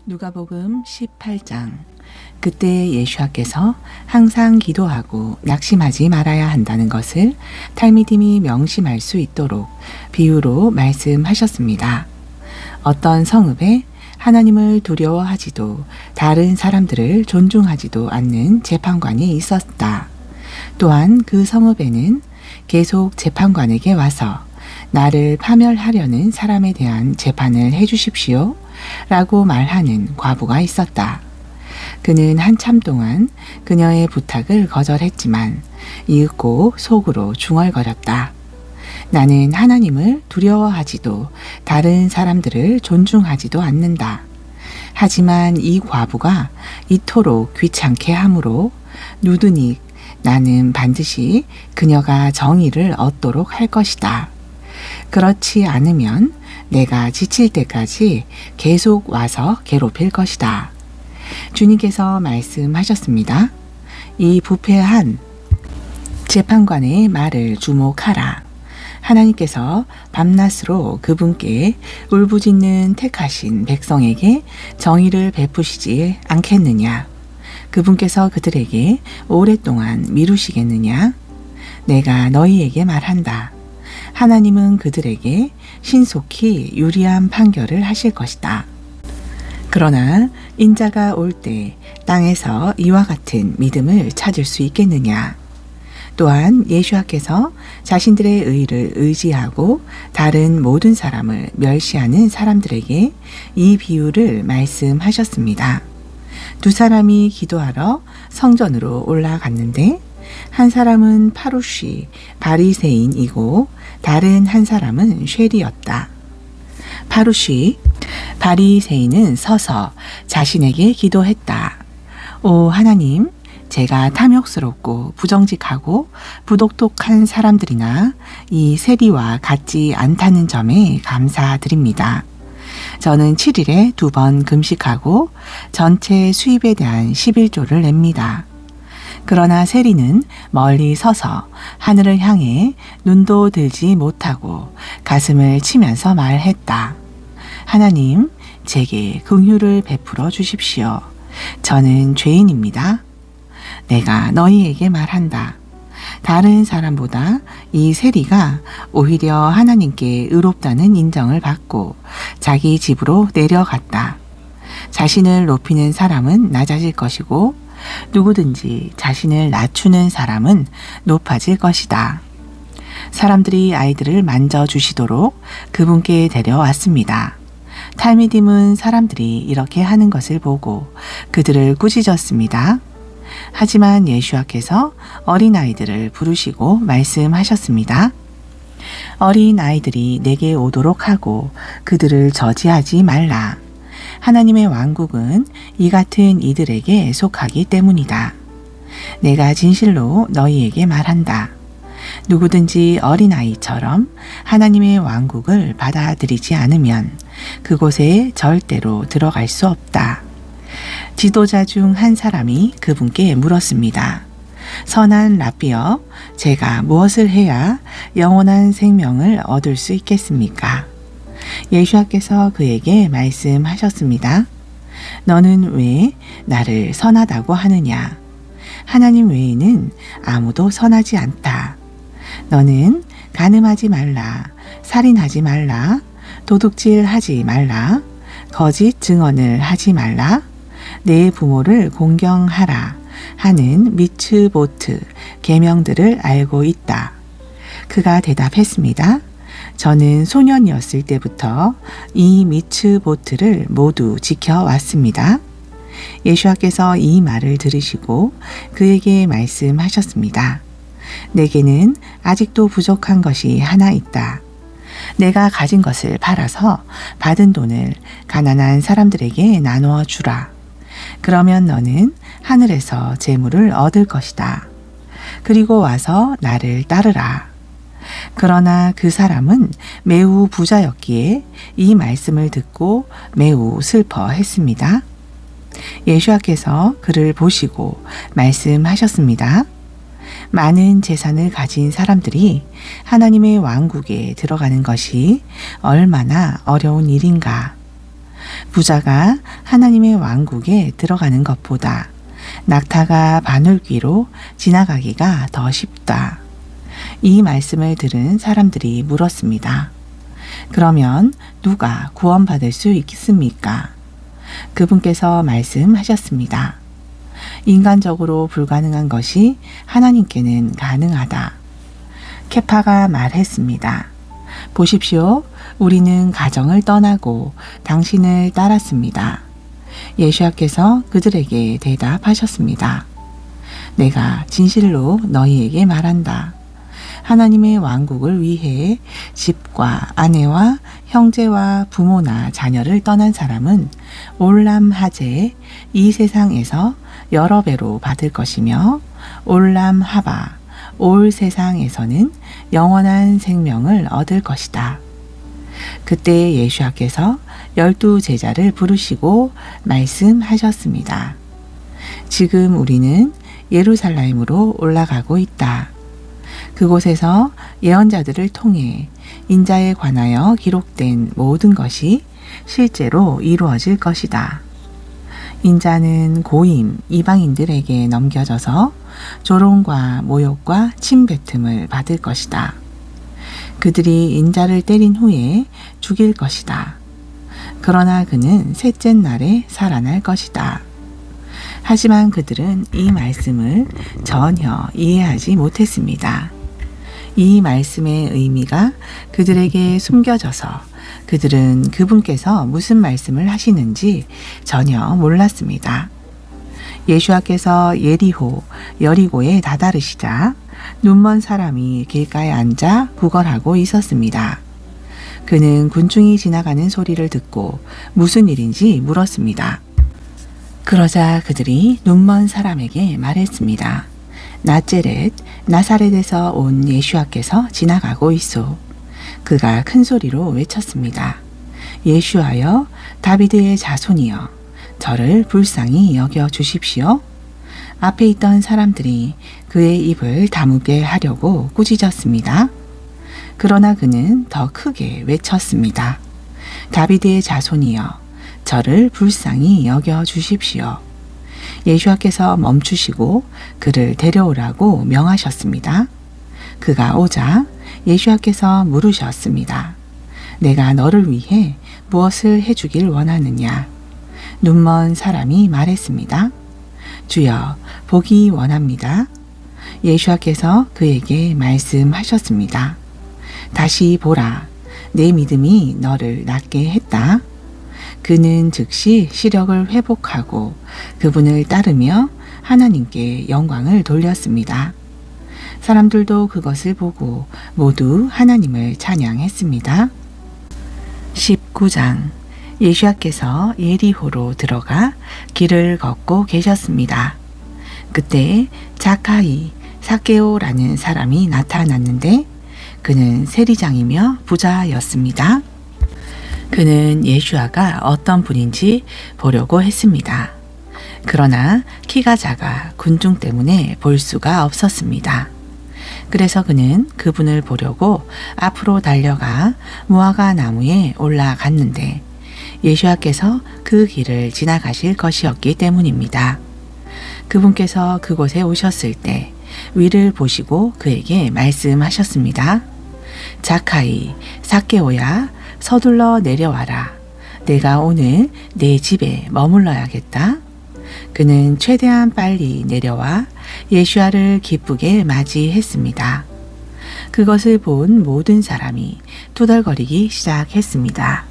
누가복음 18장. 그때 예수께서 항상 기도하고 낙심하지 말아야 한다는 것을 탈미딤이 명심할 수 있도록 비유로 말씀하셨습니다. 어떤 성읍에 하나님을 두려워하지도 다른 사람들을 존중하지도 않는 재판관이 있었다. 또한 그 성읍에는 계속 재판관에게 와서 나를 파멸하려는 사람에 대한 재판을 해주십시오 라고 말하는 과부가 있었다. 그는 한참 동안 그녀의 부탁을 거절했지만 이윽고 속으로 중얼거렸다. 나는 하나님을 두려워하지도 다른 사람들을 존중하지도 않는다. 하지만 이 과부가 이토록 귀찮게 하므로 누드닉 나는 반드시 그녀가 정의를 얻도록 할 것이다. 그렇지 않으면 내가 지칠 때까지 계속 와서 괴롭힐 것이다. 주님께서 말씀하셨습니다. 이 부패한 재판관의 말을 주목하라. 하나님께서 밤낮으로 그분께 울부짖는 택하신 백성에게 정의를 베푸시지 않겠느냐? 그분께서 그들에게 오랫동안 미루시겠느냐? 내가 너희에게 말한다. 하나님은 그들에게 신속히 유리한 판결을 하실 것이다. 그러나 인자가 올 때 땅에서 이와 같은 믿음을 찾을 수 있겠느냐? 또한 예수께서 자신들의 의를 의지하고 다른 모든 사람을 멸시하는 사람들에게 이 비유를 말씀하셨습니다. 두 사람이 기도하러 성전으로 올라갔는데 한 사람은 파루시 바리새인이고 다른 한 사람은 쉐리였다. 파루시 바리새인은 서서 자신에게 기도했다. 오 하나님, 제가 탐욕스럽고 부정직하고 부독똑한 사람들이나 이 세리와 같지 않다는 점에 감사드립니다. 저는 7일에 2번 금식하고 전체 수입에 대한 11조를 냅니다. 그러나 세리는 멀리 서서 하늘을 향해 눈도 들지 못하고 가슴을 치면서 말했다. 하나님, 제게 긍휼을 베풀어 주십시오. 저는 죄인입니다. 내가 너희에게 말한다. 다른 사람보다 이 세리가 오히려 하나님께 의롭다는 인정을 받고 자기 집으로 내려갔다. 자신을 높이는 사람은 낮아질 것이고 누구든지 자신을 낮추는 사람은 높아질 것이다. 사람들이 아이들을 만져주시도록 그분께 데려왔습니다. 탈미딤은 사람들이 이렇게 하는 것을 보고 그들을 꾸짖었습니다. 하지만 예수께서 어린아이들을 부르시고 말씀하셨습니다. 어린아이들이 내게 오도록 하고 그들을 저지하지 말라. 하나님의 왕국은 이 같은 이들에게 속하기 때문이다. 내가 진실로 너희에게 말한다. 누구든지 어린아이처럼 하나님의 왕국을 받아들이지 않으면 그곳에 절대로 들어갈 수 없다. 지도자 중 한 사람이 그분께 물었습니다. 선한 랍비여, 제가 무엇을 해야 영원한 생명을 얻을 수 있겠습니까? 예수께서 그에게 말씀하셨습니다. 너는 왜 나를 선하다고 하느냐? 하나님 외에는 아무도 선하지 않다. 너는 간음하지 말라, 살인하지 말라, 도둑질하지 말라, 거짓 증언을 하지 말라, 내 부모를 공경하라 하는 미츠보트 계명들을 알고 있다. 그가 대답했습니다. 저는 소년이었을 때부터 이 미츠보트를 모두 지켜왔습니다. 예수께서 이 말을 들으시고 그에게 말씀하셨습니다. 내게는 아직도 부족한 것이 하나 있다. 내가 가진 것을 팔아서 받은 돈을 가난한 사람들에게 나누어 주라. 그러면 너는 하늘에서 재물을 얻을 것이다. 그리고 와서 나를 따르라. 그러나 그 사람은 매우 부자였기에 이 말씀을 듣고 매우 슬퍼했습니다. 예수께서 그를 보시고 말씀하셨습니다. 많은 재산을 가진 사람들이 하나님의 왕국에 들어가는 것이 얼마나 어려운 일인가. 부자가 하나님의 왕국에 들어가는 것보다 낙타가 바늘귀로 지나가기가 더 쉽다. 이 말씀을 들은 사람들이 물었습니다. 그러면 누가 구원받을 수 있겠습니까? 그분께서 말씀하셨습니다. 인간적으로 불가능한 것이 하나님께는 가능하다. 케파가 말했습니다. 보십시오. 우리는 가정을 떠나고 당신을 따랐습니다. 예수야께서 그들에게 대답하셨습니다. 내가 진실로 너희에게 말한다. 하나님의 왕국을 위해 집과 아내와 형제와 부모나 자녀를 떠난 사람은 올람하제 이 세상에서 여러 배로 받을 것이며 올람하바 올 세상에서는 영원한 생명을 얻을 것이다. 그때 예수야께서 12 제자를 부르시고 말씀하셨습니다. 지금 우리는 예루살렘으로 올라가고 있다. 그곳에서 예언자들을 통해 인자에 관하여 기록된 모든 것이 실제로 이루어질 것이다. 인자는 고임 이방인들에게 넘겨져서 조롱과 모욕과 침뱉음을 받을 것이다. 그들이 인자를 때린 후에 죽일 것이다. 그러나 그는 셋째 날에 살아날 것이다. 하지만 그들은 이 말씀을 전혀 이해하지 못했습니다. 이 말씀의 의미가 그들에게 숨겨져서 그들은 그분께서 무슨 말씀을 하시는지 전혀 몰랐습니다. 예수와께서 여리고에 다다르시자 눈먼 사람이 길가에 앉아 구걸하고 있었습니다. 그는 군중이 지나가는 소리를 듣고 무슨 일인지 물었습니다. 그러자 그들이 눈먼 사람에게 말했습니다. 나사렛에서 온 예수와께서 지나가고 있소. 그가 큰 소리로 외쳤습니다. 예수하여 다비드의 자손이여 저를 불쌍히 여겨 주십시오. 앞에 있던 사람들이 그의 입을 다물게 하려고 꾸짖었습니다. 그러나 그는 더 크게 외쳤습니다. 다비드의 자손이여 저를 불쌍히 여겨 주십시오. 예수와께서 멈추시고 그를 데려오라고 명하셨습니다. 그가 오자 예수와께서 물으셨습니다. 내가 너를 위해 무엇을 해주길 원하느냐? 눈먼 사람이 말했습니다. 주여, 보기 원합니다. 예수와께서 그에게 말씀하셨습니다. 다시 보라, 내 믿음이 너를 낫게 했다. 그는 즉시 시력을 회복하고 그분을 따르며 하나님께 영광을 돌렸습니다. 사람들도 그것을 보고 모두 하나님을 찬양했습니다. 19장 예수와께서 예리호로 들어가 길을 걷고 계셨습니다. 그때 삭개오라는 사람이 나타났는데 그는 세리장이며 부자였습니다. 그는 예수와가 어떤 분인지 보려고 했습니다. 그러나 키가 작아 군중 때문에 볼 수가 없었습니다. 그래서 그는 그분을 보려고 앞으로 달려가 무화과 나무에 올라갔는데 예수와께서 그 길을 지나가실 것이었기 때문입니다. 그분께서 그곳에 오셨을 때 위를 보시고 그에게 말씀하셨습니다. 삭개오야, 서둘러 내려와라. 내가 오늘 내 집에 머물러야겠다. 그는 최대한 빨리 내려와 예수와를 기쁘게 맞이했습니다. 그것을 본 모든 사람이 투덜거리기 시작했습니다.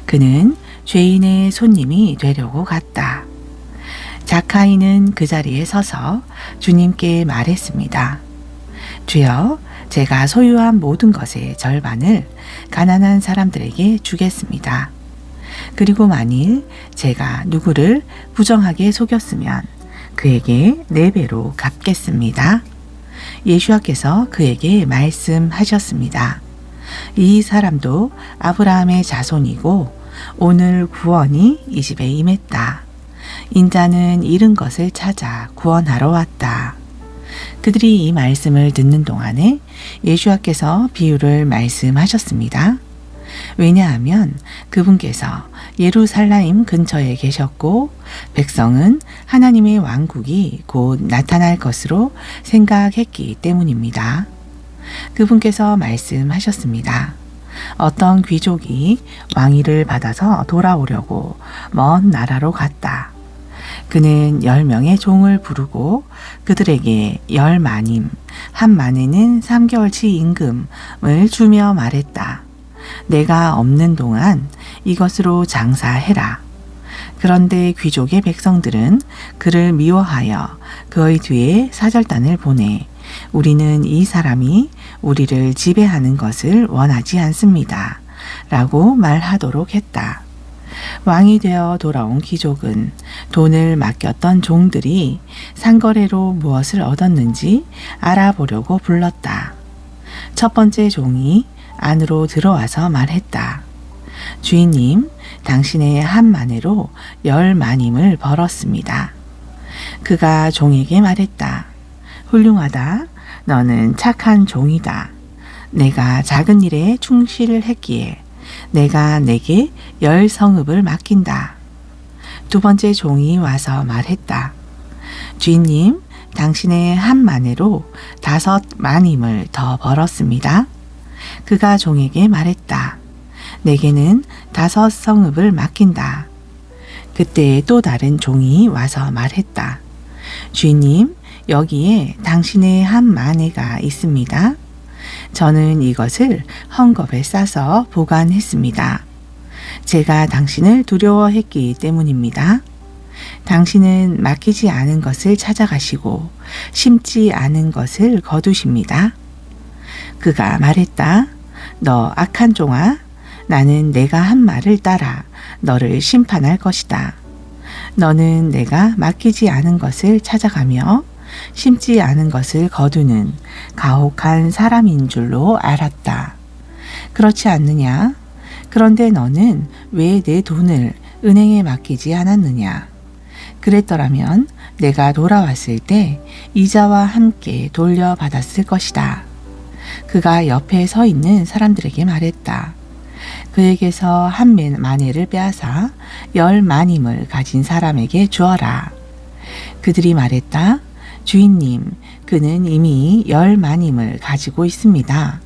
그는 죄인의 손님이 되려고 갔다. 삭개오는 그 자리에 서서 주님께 말했습니다. 주여, 제가 소유한 모든 것의 절반을 가난한 사람들에게 주겠습니다. 그리고 만일 제가 누구를 부정하게 속였으면 그에게 4배로 갚겠습니다. 예수와께서 그에게 말씀하셨습니다. 이 사람도 아브라함의 자손이고 오늘 구원이 이 집에 임했다. 인자는 잃은 것을 찾아 구원하러 왔다. 그들이 이 말씀을 듣는 동안에 예수와께서 비유를 말씀하셨습니다. 왜냐하면 그분께서 예루살렘 근처에 계셨고 백성은 하나님의 왕국이 곧 나타날 것으로 생각했기 때문입니다. 그분께서 말씀하셨습니다. 어떤 귀족이 왕위를 받아서 돌아오려고 먼 나라로 갔다. 그는 10명의 종을 부르고 그들에게 10마님, 한 마네는 3개월치 임금을 주며 말했다. 내가 없는 동안 이것으로 장사해라. 그런데 귀족의 백성들은 그를 미워하여 그의 뒤에 사절단을 보내 우리는 이 사람이 우리를 지배하는 것을 원하지 않습니다. 라고 말하도록 했다. 왕이 되어 돌아온 귀족은 돈을 맡겼던 종들이 상거래로 무엇을 얻었는지 알아보려고 불렀다. 첫 번째 종이 안으로 들어와서 말했다. 주인님, 당신의 한 마네로 10마님을 벌었습니다. 그가 종에게 말했다. 훌륭하다. 너는 착한 종이다. 내가 작은 일에 충실했기에 내가 내게 10성읍을 맡긴다. 두 번째 종이 와서 말했다. 주인님, 당신의 한 마네로 5마님을 더 벌었습니다. 그가 종에게 말했다. 내게는 5성읍을 맡긴다. 그때 또 다른 종이 와서 말했다. 주인님, 여기에 당신의 한 마네가 있습니다. 저는 이것을 헝겊에 싸서 보관했습니다. 제가 당신을 두려워했기 때문입니다. 당신은 맡기지 않은 것을 찾아가시고 심지 않은 것을 거두십니다. 그가 말했다. 너 악한 종아, 나는 내가 한 말을 따라 너를 심판할 것이다. 너는 내가 맡기지 않은 것을 찾아가며 심지 않은 것을 거두는 가혹한 사람인 줄로 알았다. 그렇지 않느냐? 그런데 너는 왜 내 돈을 은행에 맡기지 않았느냐? 그랬더라면 내가 돌아왔을 때 이자와 함께 돌려받았을 것이다. 그가 옆에 서 있는 사람들에게 말했다. 그에게서 한 마네를 빼앗아 10마님을 가진 사람에게 주어라. 그들이 말했다. 주인님, 그는 이미 10마님을 가지고 있습니다.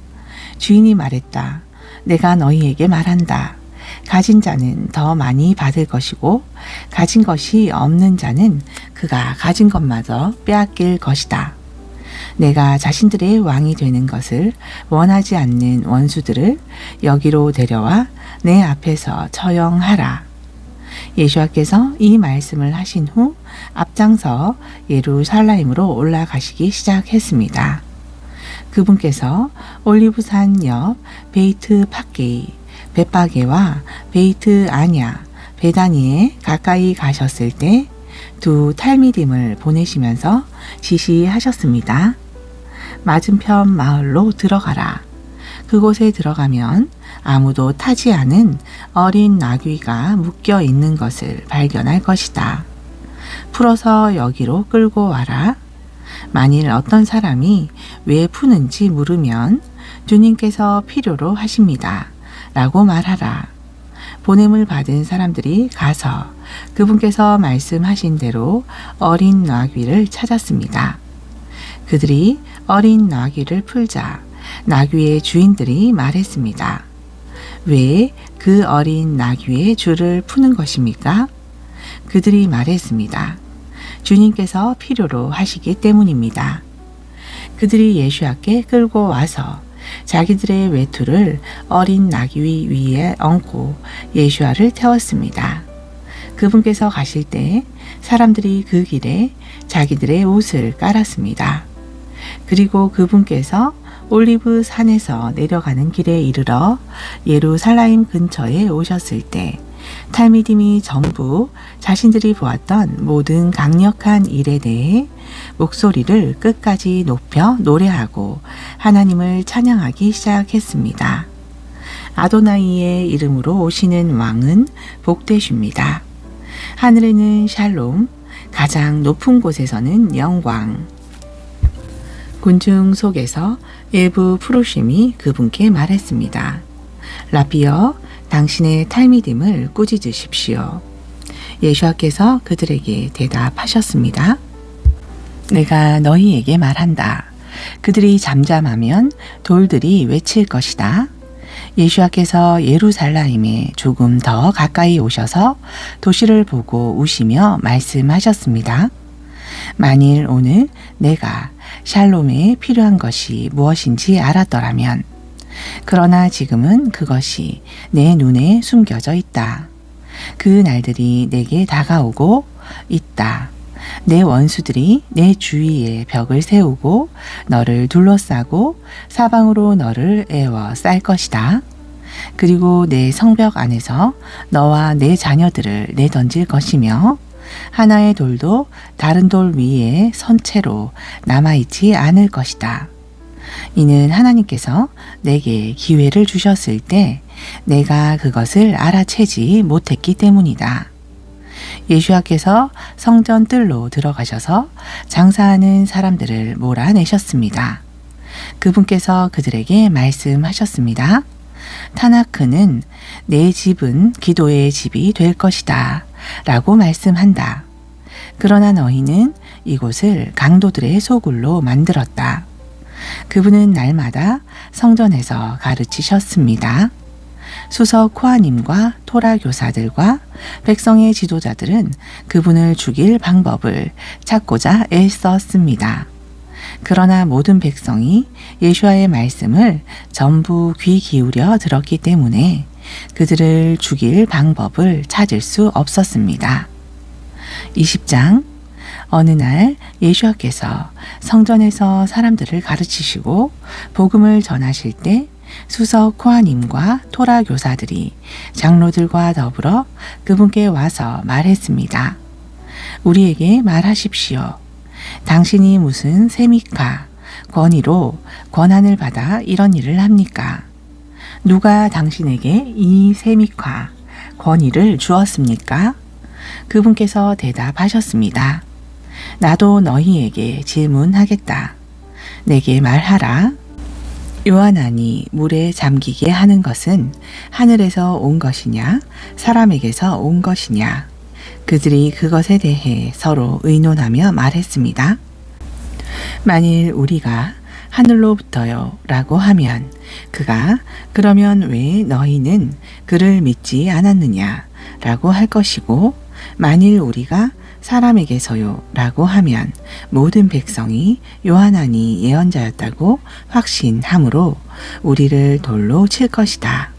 주인이 말했다. 내가 너희에게 말한다. 가진 자는 더 많이 받을 것이고 가진 것이 없는 자는 그가 가진 것마저 빼앗길 것이다. 내가 자신들의 왕이 되는 것을 원하지 않는 원수들을 여기로 데려와 내 앞에서 처형하라. 예수와께서 이 말씀을 하신 후 앞장서 예루살렘으로 올라가시기 시작했습니다. 그분께서 올리브산 옆 베이트 팍게이, 벳바게와 베이트 아냐, 베다니에 가까이 가셨을 때 두 탈미딤을 보내시면서 지시하셨습니다. 맞은편 마을로 들어가라. 그곳에 들어가면 아무도 타지 않은 어린 나귀가 묶여 있는 것을 발견할 것이다. 풀어서 여기로 끌고 와라. 만일 어떤 사람이 왜 푸는지 물으면 주님께서 필요로 하십니다. 라고 말하라. 보냄을 받은 사람들이 가서 그분께서 말씀하신 대로 어린 나귀를 찾았습니다. 그들이 어린 나귀를 풀자 나귀의 주인들이 말했습니다. 왜 그 어린 나귀의 줄을 푸는 것입니까? 그들이 말했습니다. 주님께서 필요로 하시기 때문입니다. 그들이 예수께 끌고 와서 자기들의 외투를 어린 나귀 위에 얹고 예수와를 태웠습니다. 그분께서 가실 때 사람들이 그 길에 자기들의 옷을 깔았습니다. 그리고 그분께서 올리브 산에서 내려가는 길에 이르러 예루살렘 근처에 오셨을 때 탈미딤이 전부 자신들이 보았던 모든 강력한 일에 대해 목소리를 끝까지 높여 노래하고 하나님을 찬양하기 시작했습니다. 아도나이의 이름으로 오시는 왕은 복되십니다. 하늘에는 샬롬, 가장 높은 곳에서는 영광. 군중 속에서 일부 프로심이 그분께 말했습니다. 라비어, 당신의 탈미딤을 꾸짖으십시오. 예수와께서 그들에게 대답하셨습니다. 내가 너희에게 말한다. 그들이 잠잠하면 돌들이 외칠 것이다. 예수와께서 예루살렘에 조금 더 가까이 오셔서 도시를 보고 우시며 말씀하셨습니다. 만일 오늘 내가 샬롬에 필요한 것이 무엇인지 알았더라면, 그러나 지금은 그것이 내 눈에 숨겨져 있다. 그 날들이 내게 다가오고 있다. 내 원수들이 내 주위에 벽을 세우고 너를 둘러싸고 사방으로 너를 에워쌀 것이다. 그리고 내 성벽 안에서 너와 내 자녀들을 내던질 것이며 하나의 돌도 다른 돌 위에 선체로 남아있지 않을 것이다. 이는 하나님께서 내게 기회를 주셨을 때 내가 그것을 알아채지 못했기 때문이다. 예수와께서 성전 뜰로 들어가셔서 장사하는 사람들을 몰아내셨습니다. 그분께서 그들에게 말씀하셨습니다. 타나크는 내 집은 기도의 집이 될 것이다 라고 말씀한다. 그러나 너희는 이곳을 강도들의 소굴로 만들었다. 그분은 날마다 성전에서 가르치셨습니다. 수석 코하님과 토라 교사들과 백성의 지도자들은 그분을 죽일 방법을 찾고자 애썼습니다. 그러나 모든 백성이 예수와의 말씀을 전부 귀 기울여 들었기 때문에 그들을 죽일 방법을 찾을 수 없었습니다. 20장. 어느 날 예수와께서 성전에서 사람들을 가르치시고 복음을 전하실 때 수석 코하님과 토라 교사들이 장로들과 더불어 그분께 와서 말했습니다. 우리에게 말하십시오. 당신이 무슨 세미카, 권위로 권한을 받아 이런 일을 합니까? 누가 당신에게 이 세미카, 권위를 주었습니까? 그분께서 대답하셨습니다. 나도 너희에게 질문하겠다. 내게 말하라. 요한안이 물에 잠기게 하는 것은 하늘에서 온 것이냐, 사람에게서 온 것이냐? 그들이 그것에 대해 서로 의논하며 말했습니다. 만일 우리가 하늘로부터요 라고 하면 그가 그러면 왜 너희는 그를 믿지 않았느냐 라고 할 것이고, 만일 우리가 사람에게서요 라고 하면 모든 백성이 요한안이 예언자였다고 확신함으로 우리를 돌로 칠 것이다.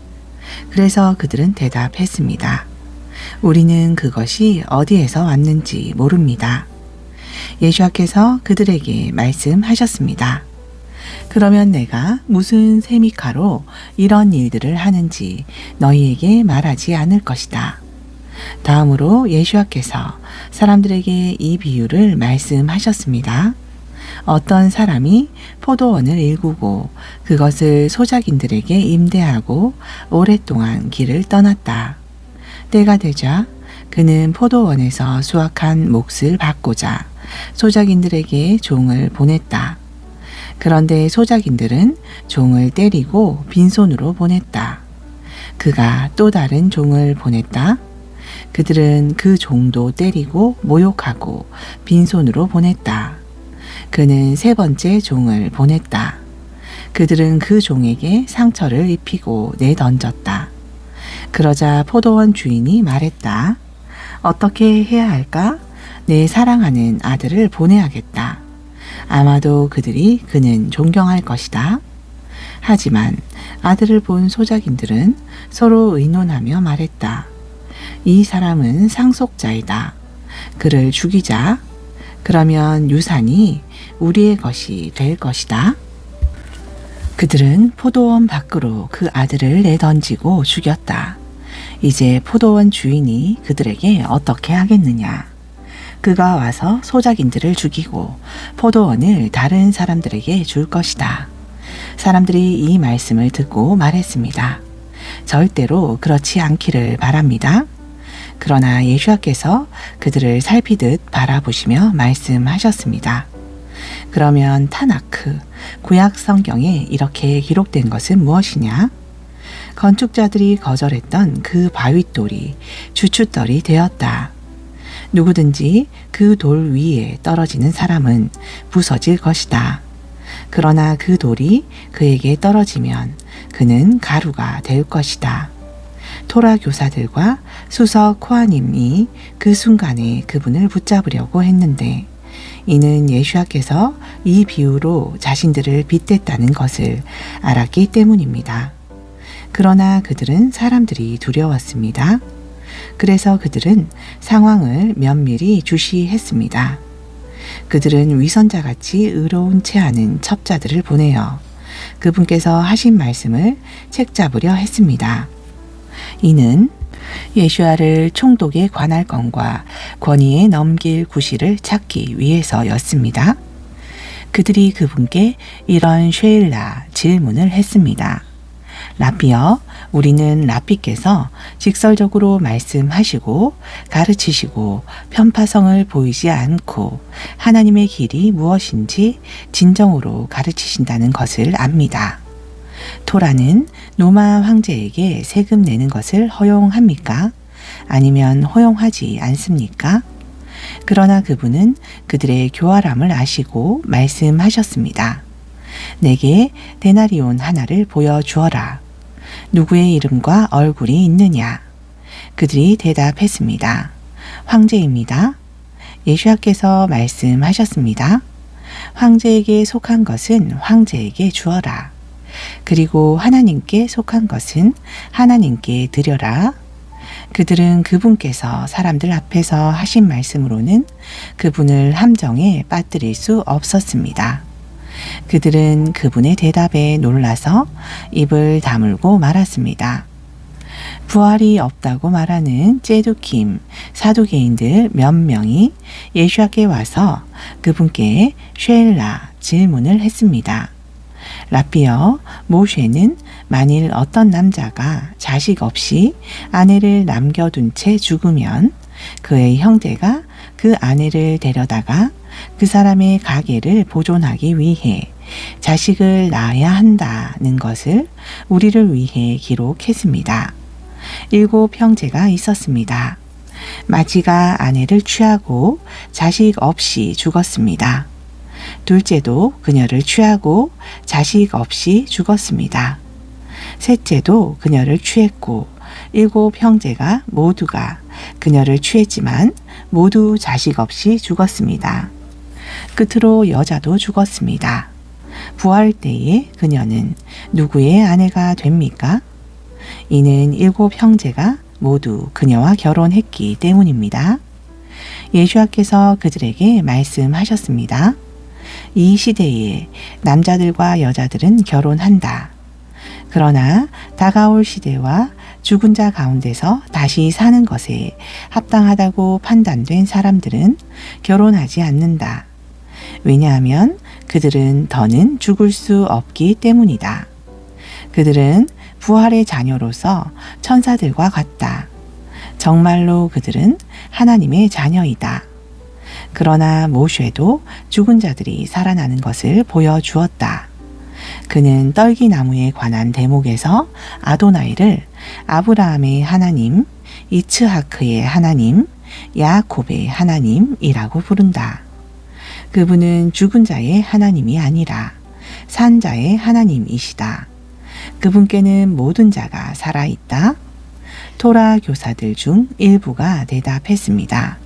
그래서 그들은 대답했습니다. 우리는 그것이 어디에서 왔는지 모릅니다. 예수와께서 그들에게 말씀하셨습니다. 그러면 내가 무슨 세미카로 이런 일들을 하는지 너희에게 말하지 않을 것이다. 다음으로 예수와께서 사람들에게 이 비유를 말씀하셨습니다. 어떤 사람이 포도원을 일구고 그것을 소작인들에게 임대하고 오랫동안 길을 떠났다. 때가 되자 그는 포도원에서 수확한 몫을 받고자 소작인들에게 종을 보냈다. 그런데 소작인들은 종을 때리고 빈손으로 보냈다. 그가 또 다른 종을 보냈다. 그들은 그 종도 때리고 모욕하고 빈손으로 보냈다. 그는 세 번째 종을 보냈다. 그들은 그 종에게 상처를 입히고 내던졌다. 그러자 포도원 주인이 말했다. 어떻게 해야 할까? 내 사랑하는 아들을 보내야겠다. 아마도 그는 존경할 것이다. 하지만 아들을 본 소작인들은 서로 의논하며 말했다. 이 사람은 상속자이다. 그를 죽이자. 그러면 유산이 우리의 것이 될 것이다. 그들은 포도원 밖으로 그 아들을 내던지고 죽였다. 이제 포도원 주인이 그들에게 어떻게 하겠느냐? 그가 와서 소작인들을 죽이고 포도원을 다른 사람들에게 줄 것이다. 사람들이 이 말씀을 듣고 말했습니다. 절대로 그렇지 않기를 바랍니다. 그러나 예수와께서 그들을 살피듯 바라보시며 말씀하셨습니다. 그러면 타나크, 구약 성경에 이렇게 기록된 것은 무엇이냐? 건축자들이 거절했던 그 바윗돌이 주춧돌이 되었다. 누구든지 그 돌 위에 떨어지는 사람은 부서질 것이다. 그러나 그 돌이 그에게 떨어지면 그는 가루가 될 것이다. 토라 교사들과 수석 코하님이 그 순간에 그분을 붙잡으려고 했는데 이는 예수야께서 이 비유로 자신들을 빗댔다는 것을 알았기 때문입니다. 그러나 그들은 사람들이 두려웠습니다. 그래서 그들은 상황을 면밀히 주시했습니다. 그들은 위선자같이 의로운 체하는 첩자들을 보내어 그분께서 하신 말씀을 책잡으려 했습니다. 이는 예수야를 총독의 관할권과 권위에 넘길 구실을 찾기 위해서였습니다. 그들이 그분께 이런 쉐일라 질문을 했습니다. 라비여, 우리는 라비께서 직설적으로 말씀하시고 가르치시고 편파성을 보이지 않고 하나님의 길이 무엇인지 진정으로 가르치신다는 것을 압니다. 토라는 로마 황제에게 세금 내는 것을 허용합니까? 아니면 허용하지 않습니까? 그러나 그분은 그들의 교활함을 아시고 말씀하셨습니다. 내게 데나리온 하나를 보여주어라. 누구의 이름과 얼굴이 있느냐? 그들이 대답했습니다. 황제입니다. 예수야께서 말씀하셨습니다. 황제에게 속한 것은 황제에게 주어라. 그리고 하나님께 속한 것은 하나님께 드려라. 그들은 그분께서 사람들 앞에서 하신 말씀으로는 그분을 함정에 빠뜨릴 수 없었습니다. 그들은 그분의 대답에 놀라서 입을 다물고 말았습니다. 부활이 없다고 말하는 째두킴, 사두개인들 몇 명이 예수야께 와서 그분께 쉐일라 질문을 했습니다. 라비여, 모셰는 만일 어떤 남자가 자식 없이 아내를 남겨둔 채 죽으면 그의 형제가 그 아내를 데려다가 그 사람의 가계를 보존하기 위해 자식을 낳아야 한다는 것을 우리를 위해 기록했습니다. 7 형제가 있었습니다. 마지가 아내를 취하고 자식 없이 죽었습니다. 둘째도 그녀를 취하고 자식 없이 죽었습니다. 셋째도 그녀를 취했고 7 형제가 모두가 그녀를 취했지만 모두 자식 없이 죽었습니다. 끝으로 여자도 죽었습니다. 부활 때에 그녀는 누구의 아내가 됩니까? 이는 7 형제가 모두 그녀와 결혼했기 때문입니다. 예수야께서 그들에게 말씀하셨습니다. 이 시대에 남자들과 여자들은 결혼한다. 그러나 다가올 시대와 죽은 자 가운데서 다시 사는 것에 합당하다고 판단된 사람들은 결혼하지 않는다. 왜냐하면 그들은 더는 죽을 수 없기 때문이다. 그들은 부활의 자녀로서 천사들과 같다. 정말로 그들은 하나님의 자녀이다. 그러나 모셰도 죽은 자들이 살아나는 것을 보여주었다. 그는 떨기나무에 관한 대목에서 아도나이를 아브라함의 하나님, 이츠하크의 하나님, 야곱의 하나님이라고 부른다. 그분은 죽은 자의 하나님이 아니라 산 자의 하나님이시다. 그분께는 모든 자가 살아있다. 토라 교사들 중 일부가 대답했습니다.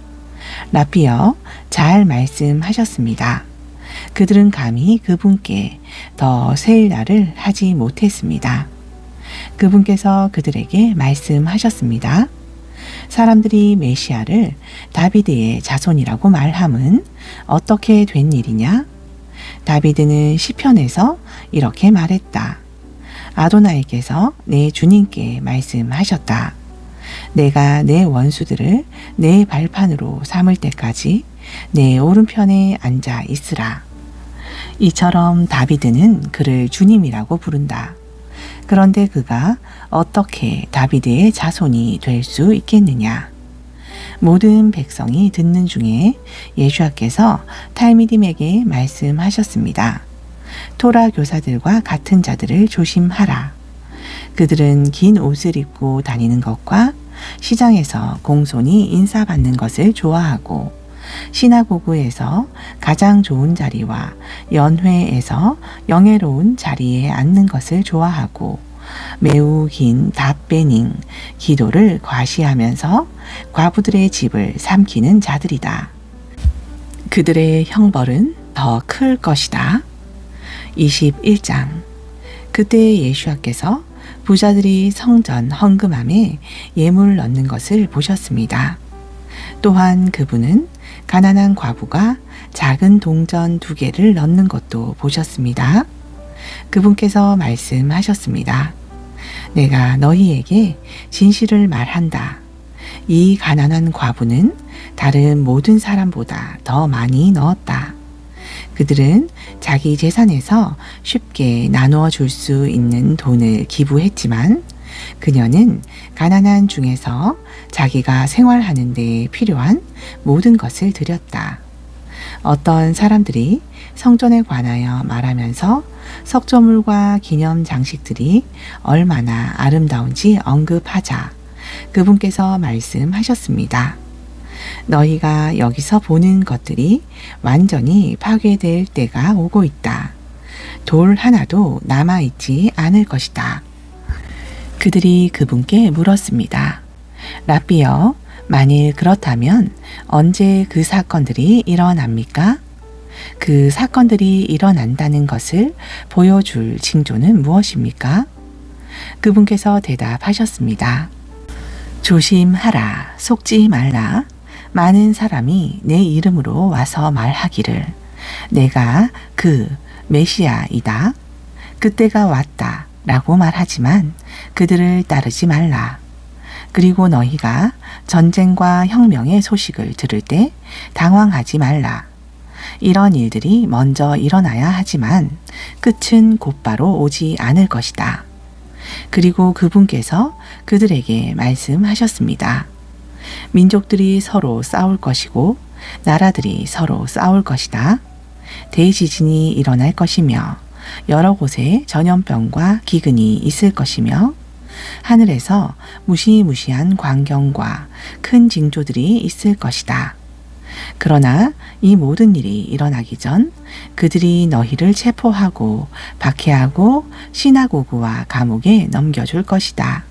라비여, 잘 말씀하셨습니다. 그들은 감히 그분께 더 세일라를 하지 못했습니다. 그분께서 그들에게 말씀하셨습니다. 사람들이 메시아를 다비드의 자손이라고 말함은 어떻게 된 일이냐? 다비드는 시편에서 이렇게 말했다. 아도나이께서 내 주님께 말씀하셨다. 내가 내 원수들을 내 발판으로 삼을 때까지 내 오른편에 앉아 있으라. 이처럼 다비드는 그를 주님이라고 부른다. 그런데 그가 어떻게 다비드의 자손이 될 수 있겠느냐? 모든 백성이 듣는 중에 예수야께서 탈미딤에게 말씀하셨습니다. 토라 교사들과 같은 자들을 조심하라. 그들은 긴 옷을 입고 다니는 것과 시장에서 공손히 인사받는 것을 좋아하고 시나고그에서 가장 좋은 자리와 연회에서 영예로운 자리에 앉는 것을 좋아하고 매우 긴 답베닝 기도를 과시하면서 과부들의 집을 삼키는 자들이다. 그들의 형벌은 더 클 것이다. 21장. 그때 예수께서 부자들이 성전 헌금함에 예물 넣는 것을 보셨습니다. 또한 그분은 가난한 과부가 작은 동전 2개를 넣는 것도 보셨습니다. 그분께서 말씀하셨습니다. 내가 너희에게 진실을 말한다. 이 가난한 과부는 다른 모든 사람보다 더 많이 넣었다. 그들은 자기 재산에서 쉽게 나누어 줄 수 있는 돈을 기부했지만 그녀는 가난한 중에서 자기가 생활하는 데 필요한 모든 것을 드렸다. 어떤 사람들이 성전에 관하여 말하면서 석조물과 기념 장식들이 얼마나 아름다운지 언급하자 그분께서 말씀하셨습니다. 너희가 여기서 보는 것들이 완전히 파괴될 때가 오고 있다. 돌 하나도 남아있지 않을 것이다. 그들이 그분께 물었습니다. 랍비여, 만일 그렇다면 언제 그 사건들이 일어납니까? 그 사건들이 일어난다는 것을 보여줄 징조는 무엇입니까? 그분께서 대답하셨습니다. 조심하라, 속지 말라. 많은 사람이 내 이름으로 와서 말하기를 내가 그 메시아이다. 그때가 왔다 라고 말하지만 그들을 따르지 말라. 그리고 너희가 전쟁과 혁명의 소식을 들을 때 당황하지 말라. 이런 일들이 먼저 일어나야 하지만 끝은 곧바로 오지 않을 것이다. 그리고 그분께서 그들에게 말씀하셨습니다. 민족들이 서로 싸울 것이고 나라들이 서로 싸울 것이다. 대지진이 일어날 것이며 여러 곳에 전염병과 기근이 있을 것이며 하늘에서 무시무시한 광경과 큰 징조들이 있을 것이다. 그러나 이 모든 일이 일어나기 전 그들이 너희를 체포하고 박해하고 시나고그와 감옥에 넘겨줄 것이다.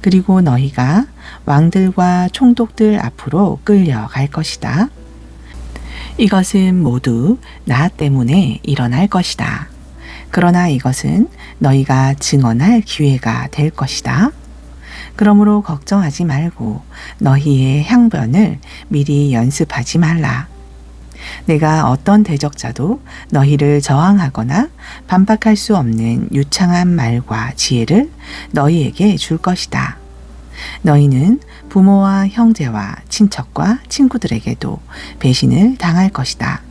그리고 너희가 왕들과 총독들 앞으로 끌려갈 것이다. 이것은 모두 나 때문에 일어날 것이다. 그러나 이것은 너희가 증언할 기회가 될 것이다. 그러므로 걱정하지 말고 너희의 향변을 미리 연습하지 말라. 내가 어떤 대적자도 너희를 저항하거나 반박할 수 없는 유창한 말과 지혜를 너희에게 줄 것이다. 너희는 부모와 형제와 친척과 친구들에게도 배신을 당할 것이다.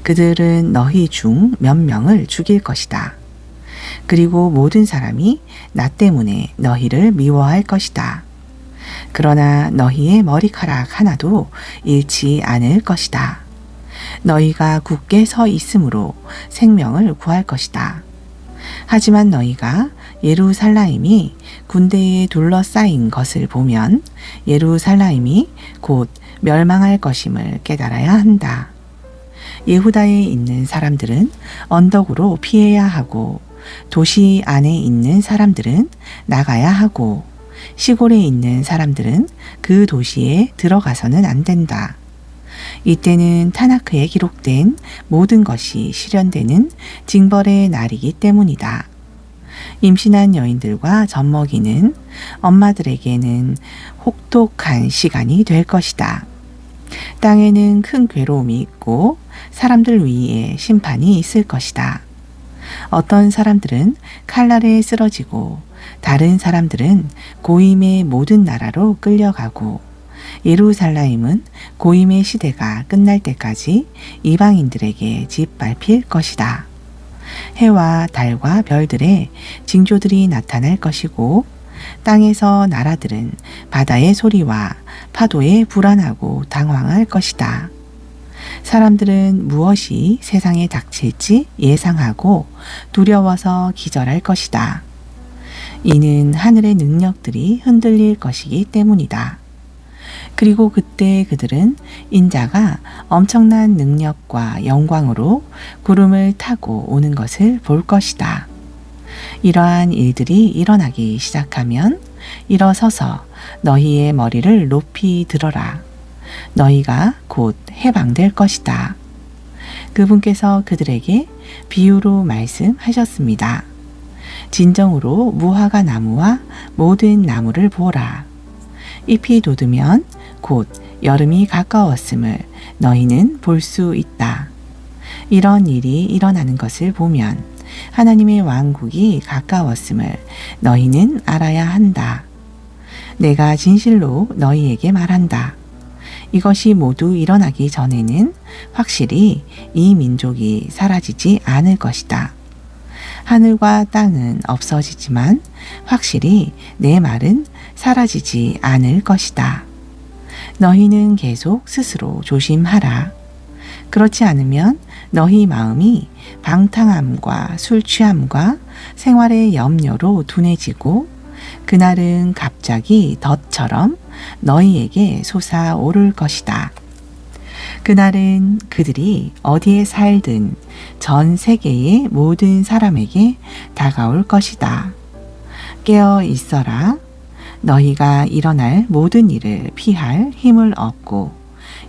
그들은 너희 중 몇 명을 죽일 것이다. 그리고 모든 사람이 나 때문에 너희를 미워할 것이다. 그러나 너희의 머리카락 하나도 잃지 않을 것이다. 너희가 굳게 서 있으므로 생명을 구할 것이다. 하지만 너희가 예루살렘이 군대에 둘러싸인 것을 보면 예루살렘이 곧 멸망할 것임을 깨달아야 한다. 예후다에 있는 사람들은 언덕으로 피해야 하고 도시 안에 있는 사람들은 나가야 하고 시골에 있는 사람들은 그 도시에 들어가서는 안 된다. 이때는 타나크에 기록된 모든 것이 실현되는 징벌의 날이기 때문이다. 임신한 여인들과 젖먹이는 엄마들에게는 혹독한 시간이 될 것이다. 땅에는 큰 괴로움이 있고 사람들 위에 심판이 있을 것이다. 어떤 사람들은 칼날에 쓰러지고 다른 사람들은 고임의 모든 나라로 끌려가고 예루살렘은 고임의 시대가 끝날 때까지 이방인들에게 짓밟힐 것이다. 해와 달과 별들의 징조들이 나타날 것이고 땅에서 나라들은 바다의 소리와 파도에 불안하고 당황할 것이다. 사람들은 무엇이 세상에 닥칠지 예상하고 두려워서 기절할 것이다. 이는 하늘의 능력들이 흔들릴 것이기 때문이다. 그리고 그때 그들은 인자가 엄청난 능력과 영광으로 구름을 타고 오는 것을 볼 것이다. 이러한 일들이 일어나기 시작하면 일어서서 너희의 머리를 높이 들어라. 너희가 곧 해방될 것이다. 그분께서 그들에게 비유로 말씀하셨습니다. 진정으로 무화과 나무와 모든 나무를 보라. 잎이 돋으면 곧 여름이 가까웠음을 너희는 볼 수 있다. 이런 일이 일어나는 것을 보면 하나님의 왕국이 가까웠음을 너희는 알아야 한다. 내가 진실로 너희에게 말한다. 이것이 모두 일어나기 전에는 확실히 이 민족이 사라지지 않을 것이다. 하늘과 땅은 없어지지만 확실히 내 말은 사라지지 않을 것이다. 너희는 계속 스스로 조심하라. 그렇지 않으면 너희 마음이 방탕함과 술 취함과 생활의 염려로 둔해지고 그날은 갑자기 덫처럼 너희에게 솟아오를 것이다. 그날은 그들이 어디에 살든 전 세계의 모든 사람에게 다가올 것이다. 깨어 있어라. 너희가 일어날 모든 일을 피할 힘을 얻고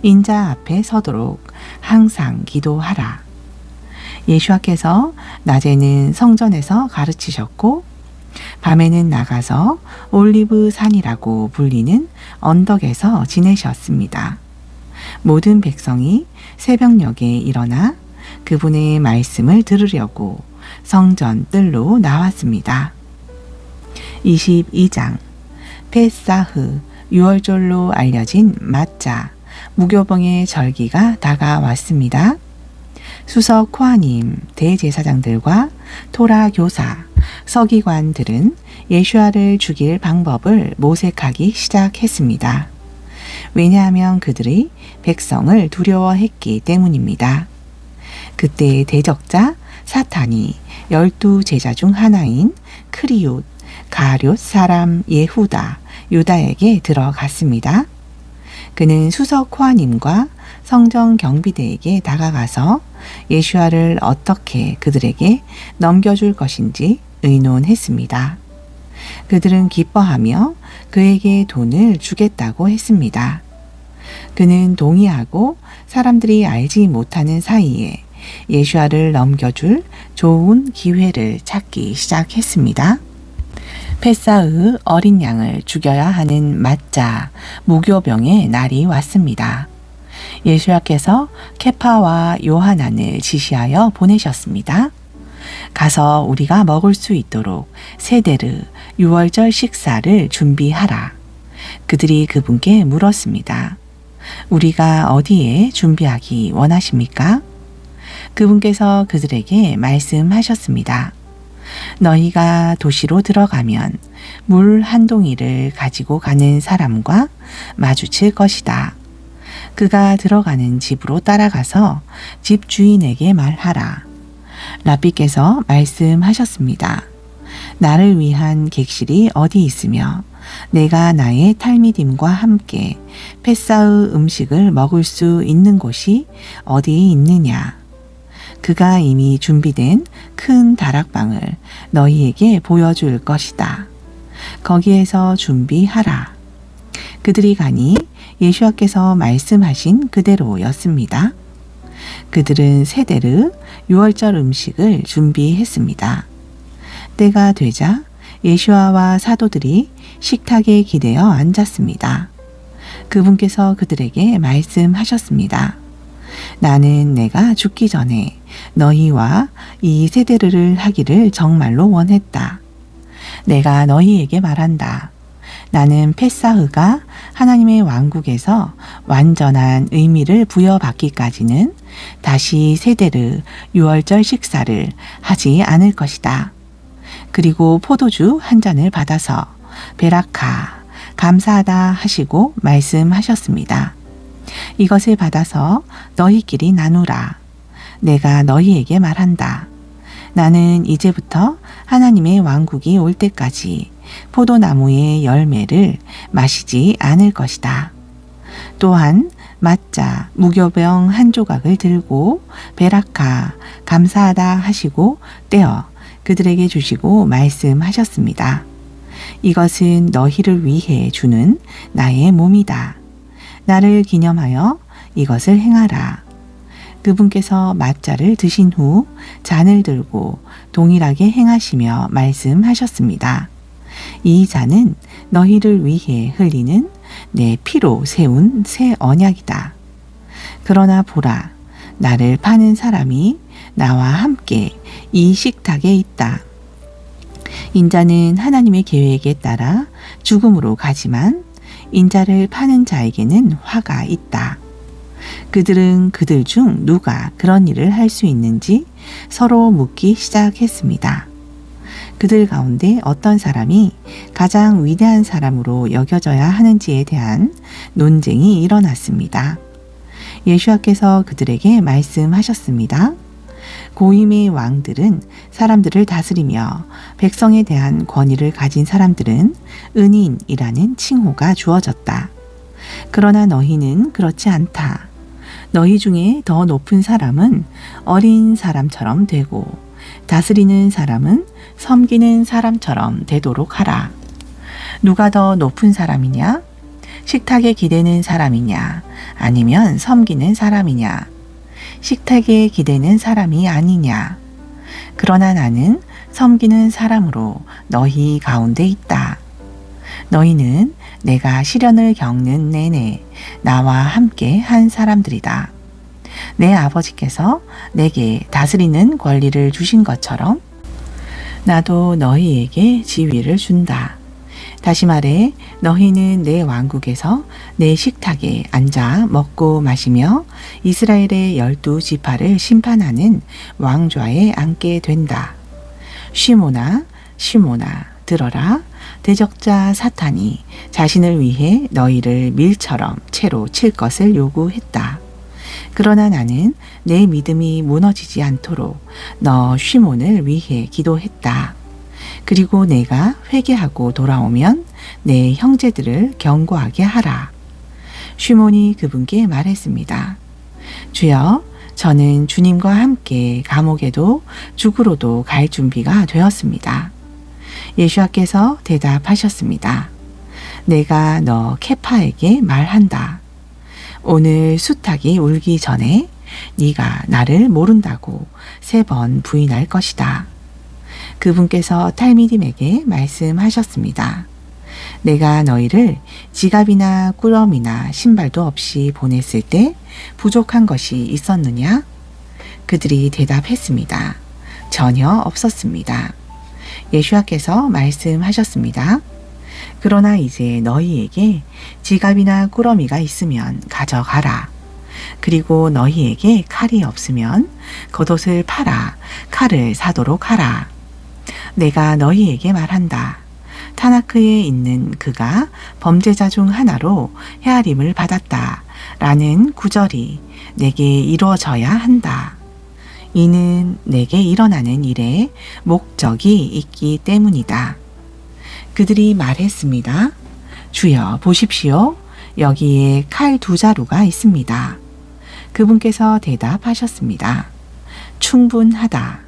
인자 앞에 서도록 항상 기도하라. 예수와께서 낮에는 성전에서 가르치셨고 밤에는 나가서 올리브 산이라고 불리는 언덕에서 지내셨습니다. 모든 백성이 새벽녘에 일어나 그분의 말씀을 들으려고 성전 뜰로 나왔습니다. 22장 페사흐 유월절로 알려진 마짜 무교병의 절기가 다가왔습니다. 수석 코하님, 대제사장들과 토라 교사, 서기관들은 예슈아를 죽일 방법을 모색하기 시작했습니다. 왜냐하면 그들이 백성을 두려워했기 때문입니다. 그때 대적자 사탄이 12제자 중 하나인 크리옷, 가룟 사람 예후다, 유다에게 들어갔습니다. 그는 수석 코하님과 성전 경비대에게 다가가서 예슈아를 어떻게 그들에게 넘겨줄 것인지 의논했습니다. 그들은 기뻐하며 그에게 돈을 주겠다고 했습니다. 그는 동의하고 사람들이 알지 못하는 사이에 예슈아를 넘겨줄 좋은 기회를 찾기 시작했습니다. 페사의 어린 양을 죽여야 하는 마짜 무교병의 날이 왔습니다. 예수야께서 케파와 요하난을 지시하여 보내셨습니다. 가서 우리가 먹을 수 있도록 세데르 유월절 식사를 준비하라. 그들이 그분께 물었습니다. 우리가 어디에 준비하기 원하십니까? 그분께서 그들에게 말씀하셨습니다. 너희가 도시로 들어가면 물 한 동이를 가지고 가는 사람과 마주칠 것이다. 그가 들어가는 집으로 따라가서 집 주인에게 말하라. 랍비께서 말씀하셨습니다. 나를 위한 객실이 어디 있으며 내가 나의 탈미딤과 함께 페사의 음식을 먹을 수 있는 곳이 어디 있느냐. 그가 이미 준비된 큰 다락방을 너희에게 보여줄 것이다. 거기에서 준비하라. 그들이 가니 예수와께서 말씀하신 그대로였습니다. 그들은 세데르 유월절 음식을 준비했습니다. 때가 되자 예수와와 사도들이 식탁에 기대어 앉았습니다. 그분께서 그들에게 말씀하셨습니다. 나는 내가 죽기 전에 너희와 이 세데르를 하기를 정말로 원했다. 내가 너희에게 말한다. 나는 페사흐가 하나님의 왕국에서 완전한 의미를 부여받기까지는 다시 세데르 유월절 식사를 하지 않을 것이다. 그리고 포도주 한 잔을 받아서 베라카 감사하다 하시고 말씀하셨습니다. 이것을 받아서 너희끼리 나누라. 내가 너희에게 말한다. 나는 이제부터 하나님의 왕국이 올 때까지 포도나무의 열매를 마시지 않을 것이다. 또한 맞자 무교병 한 조각을 들고 베라카 감사하다 하시고 떼어 그들에게 주시고 말씀하셨습니다. 이것은 너희를 위해 주는 나의 몸이다. 나를 기념하여 이것을 행하라. 그분께서 맞자를 드신 후 잔을 들고 동일하게 행하시며 말씀하셨습니다. 이 잔은 너희를 위해 흘리는 내 피로 세운 새 언약이다. 그러나 보라, 나를 파는 사람이 나와 함께 이 식탁에 있다. 인자는 하나님의 계획에 따라 죽음으로 가지만 인자를 파는 자에게는 화가 있다. 그들은 그들 중 누가 그런 일을 할 수 있는지 서로 묻기 시작했습니다. 그들 가운데 어떤 사람이 가장 위대한 사람으로 여겨져야 하는지에 대한 논쟁이 일어났습니다. 예수께서 그들에게 말씀하셨습니다. 고임의 왕들은 사람들을 다스리며 백성에 대한 권위를 가진 사람들은 은인이라는 칭호가 주어졌다. 그러나 너희는 그렇지 않다. 너희 중에 더 높은 사람은 어린 사람처럼 되고 다스리는 사람은 섬기는 사람처럼 되도록 하라. 누가 더 높은 사람이냐? 식탁에 기대는 사람이냐? 아니면 섬기는 사람이냐? 식탁에 기대는 사람이 아니냐? 그러나 나는 섬기는 사람으로 너희 가운데 있다. 너희는 내가 시련을 겪는 내내 나와 함께 한 사람들이다. 내 아버지께서 내게 다스리는 권리를 주신 것처럼 나도 너희에게 지위를 준다. 다시 말해 너희는 내 왕국에서 내 식탁에 앉아 먹고 마시며 이스라엘의 12지파를 심판하는 왕좌에 앉게 된다. 시몬아, 시몬아, 들어라. 대적자 사탄이 자신을 위해 너희를 밀처럼 채로 칠 것을 요구했다. 그러나 나는 내 믿음이 무너지지 않도록 너 시몬을 위해 기도했다. 그리고 내가 회개하고 돌아오면 내 형제들을 경고하게 하라. 시몬이 그분께 말했습니다. 주여, 저는 주님과 함께 감옥에도 죽으러도 갈 준비가 되었습니다. 예수께서 대답하셨습니다. 내가 너 케파에게 말한다. 오늘 수탉이 울기 전에 네가 나를 모른다고 3번 부인할 것이다. 그분께서 탈미딤에게 말씀하셨습니다. 내가 너희를 지갑이나 꾸러미나 신발도 없이 보냈을 때 부족한 것이 있었느냐? 그들이 대답했습니다. 전혀 없었습니다. 예수께서 말씀하셨습니다. 그러나 이제 너희에게 지갑이나 꾸러미가 있으면 가져가라. 그리고 너희에게 칼이 없으면 겉옷을 팔아 칼을 사도록 하라. 내가 너희에게 말한다. 타나크에 있는 그가 범죄자 중 하나로 헤아림을 받았다. 라는 구절이 내게 이루어져야 한다. 이는 내게 일어나는 일에 목적이 있기 때문이다. 그들이 말했습니다. 주여 보십시오. 여기에 칼 2자루가 있습니다. 그분께서 대답하셨습니다. 충분하다.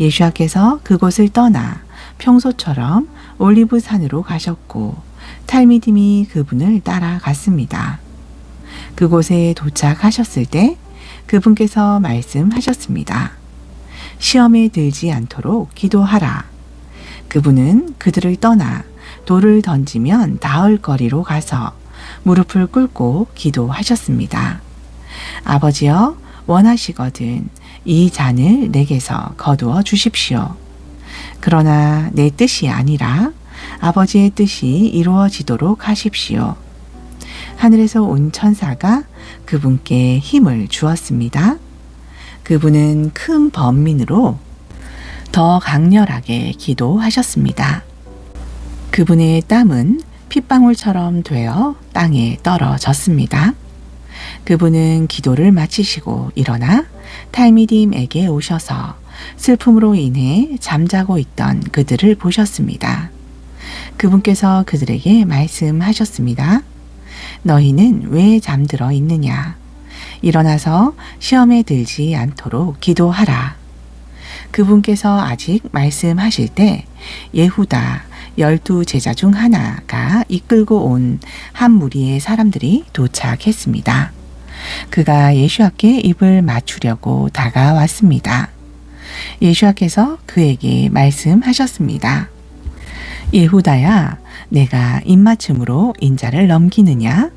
예수께서 그곳을 떠나 평소처럼 올리브산으로 가셨고 탈미딤이 그분을 따라갔습니다. 그곳에 도착하셨을 때 그분께서 말씀하셨습니다. 시험에 들지 않도록 기도하라. 그분은 그들을 떠나 돌을 던지면 닿을 거리로 가서 무릎을 꿇고 기도하셨습니다. 아버지여, 원하시거든 이 잔을 내게서 거두어 주십시오. 그러나 내 뜻이 아니라 아버지의 뜻이 이루어지도록 하십시오. 하늘에서 온 천사가 그분께 힘을 주었습니다. 그분은 큰 번민으로 더 강렬하게 기도하셨습니다. 그분의 땀은 핏방울처럼 되어 땅에 떨어졌습니다. 그분은 기도를 마치시고 일어나 탈미딤에게 오셔서 슬픔으로 인해 잠자고 있던 그들을 보셨습니다. 그분께서 그들에게 말씀하셨습니다. 너희는 왜 잠들어 있느냐? 일어나서 시험에 들지 않도록 기도하라. 그분께서 아직 말씀하실 때 예후다 12 제자 중 하나가 이끌고 온 한 무리의 사람들이 도착했습니다. 그가 예수와께 입을 맞추려고 다가왔습니다. 예수와께서 그에게 말씀하셨습니다. 예후다야, 내가 입맞춤으로 인자를 넘기느냐?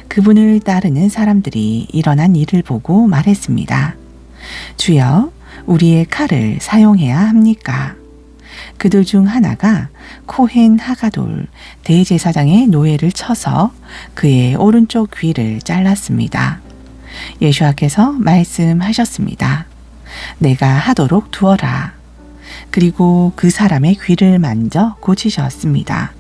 그분을 따르는 사람들이 일어난 일을 보고 말했습니다. 주여, 우리의 칼을 사용해야 합니까? 그들 중 하나가 코헨 하가돌 대제사장의 노예를 쳐서 그의 오른쪽 귀를 잘랐습니다. 예수와께서 말씀하셨습니다. 내가 하도록 두어라. 그리고 그 사람의 귀를 만져 고치셨습니다.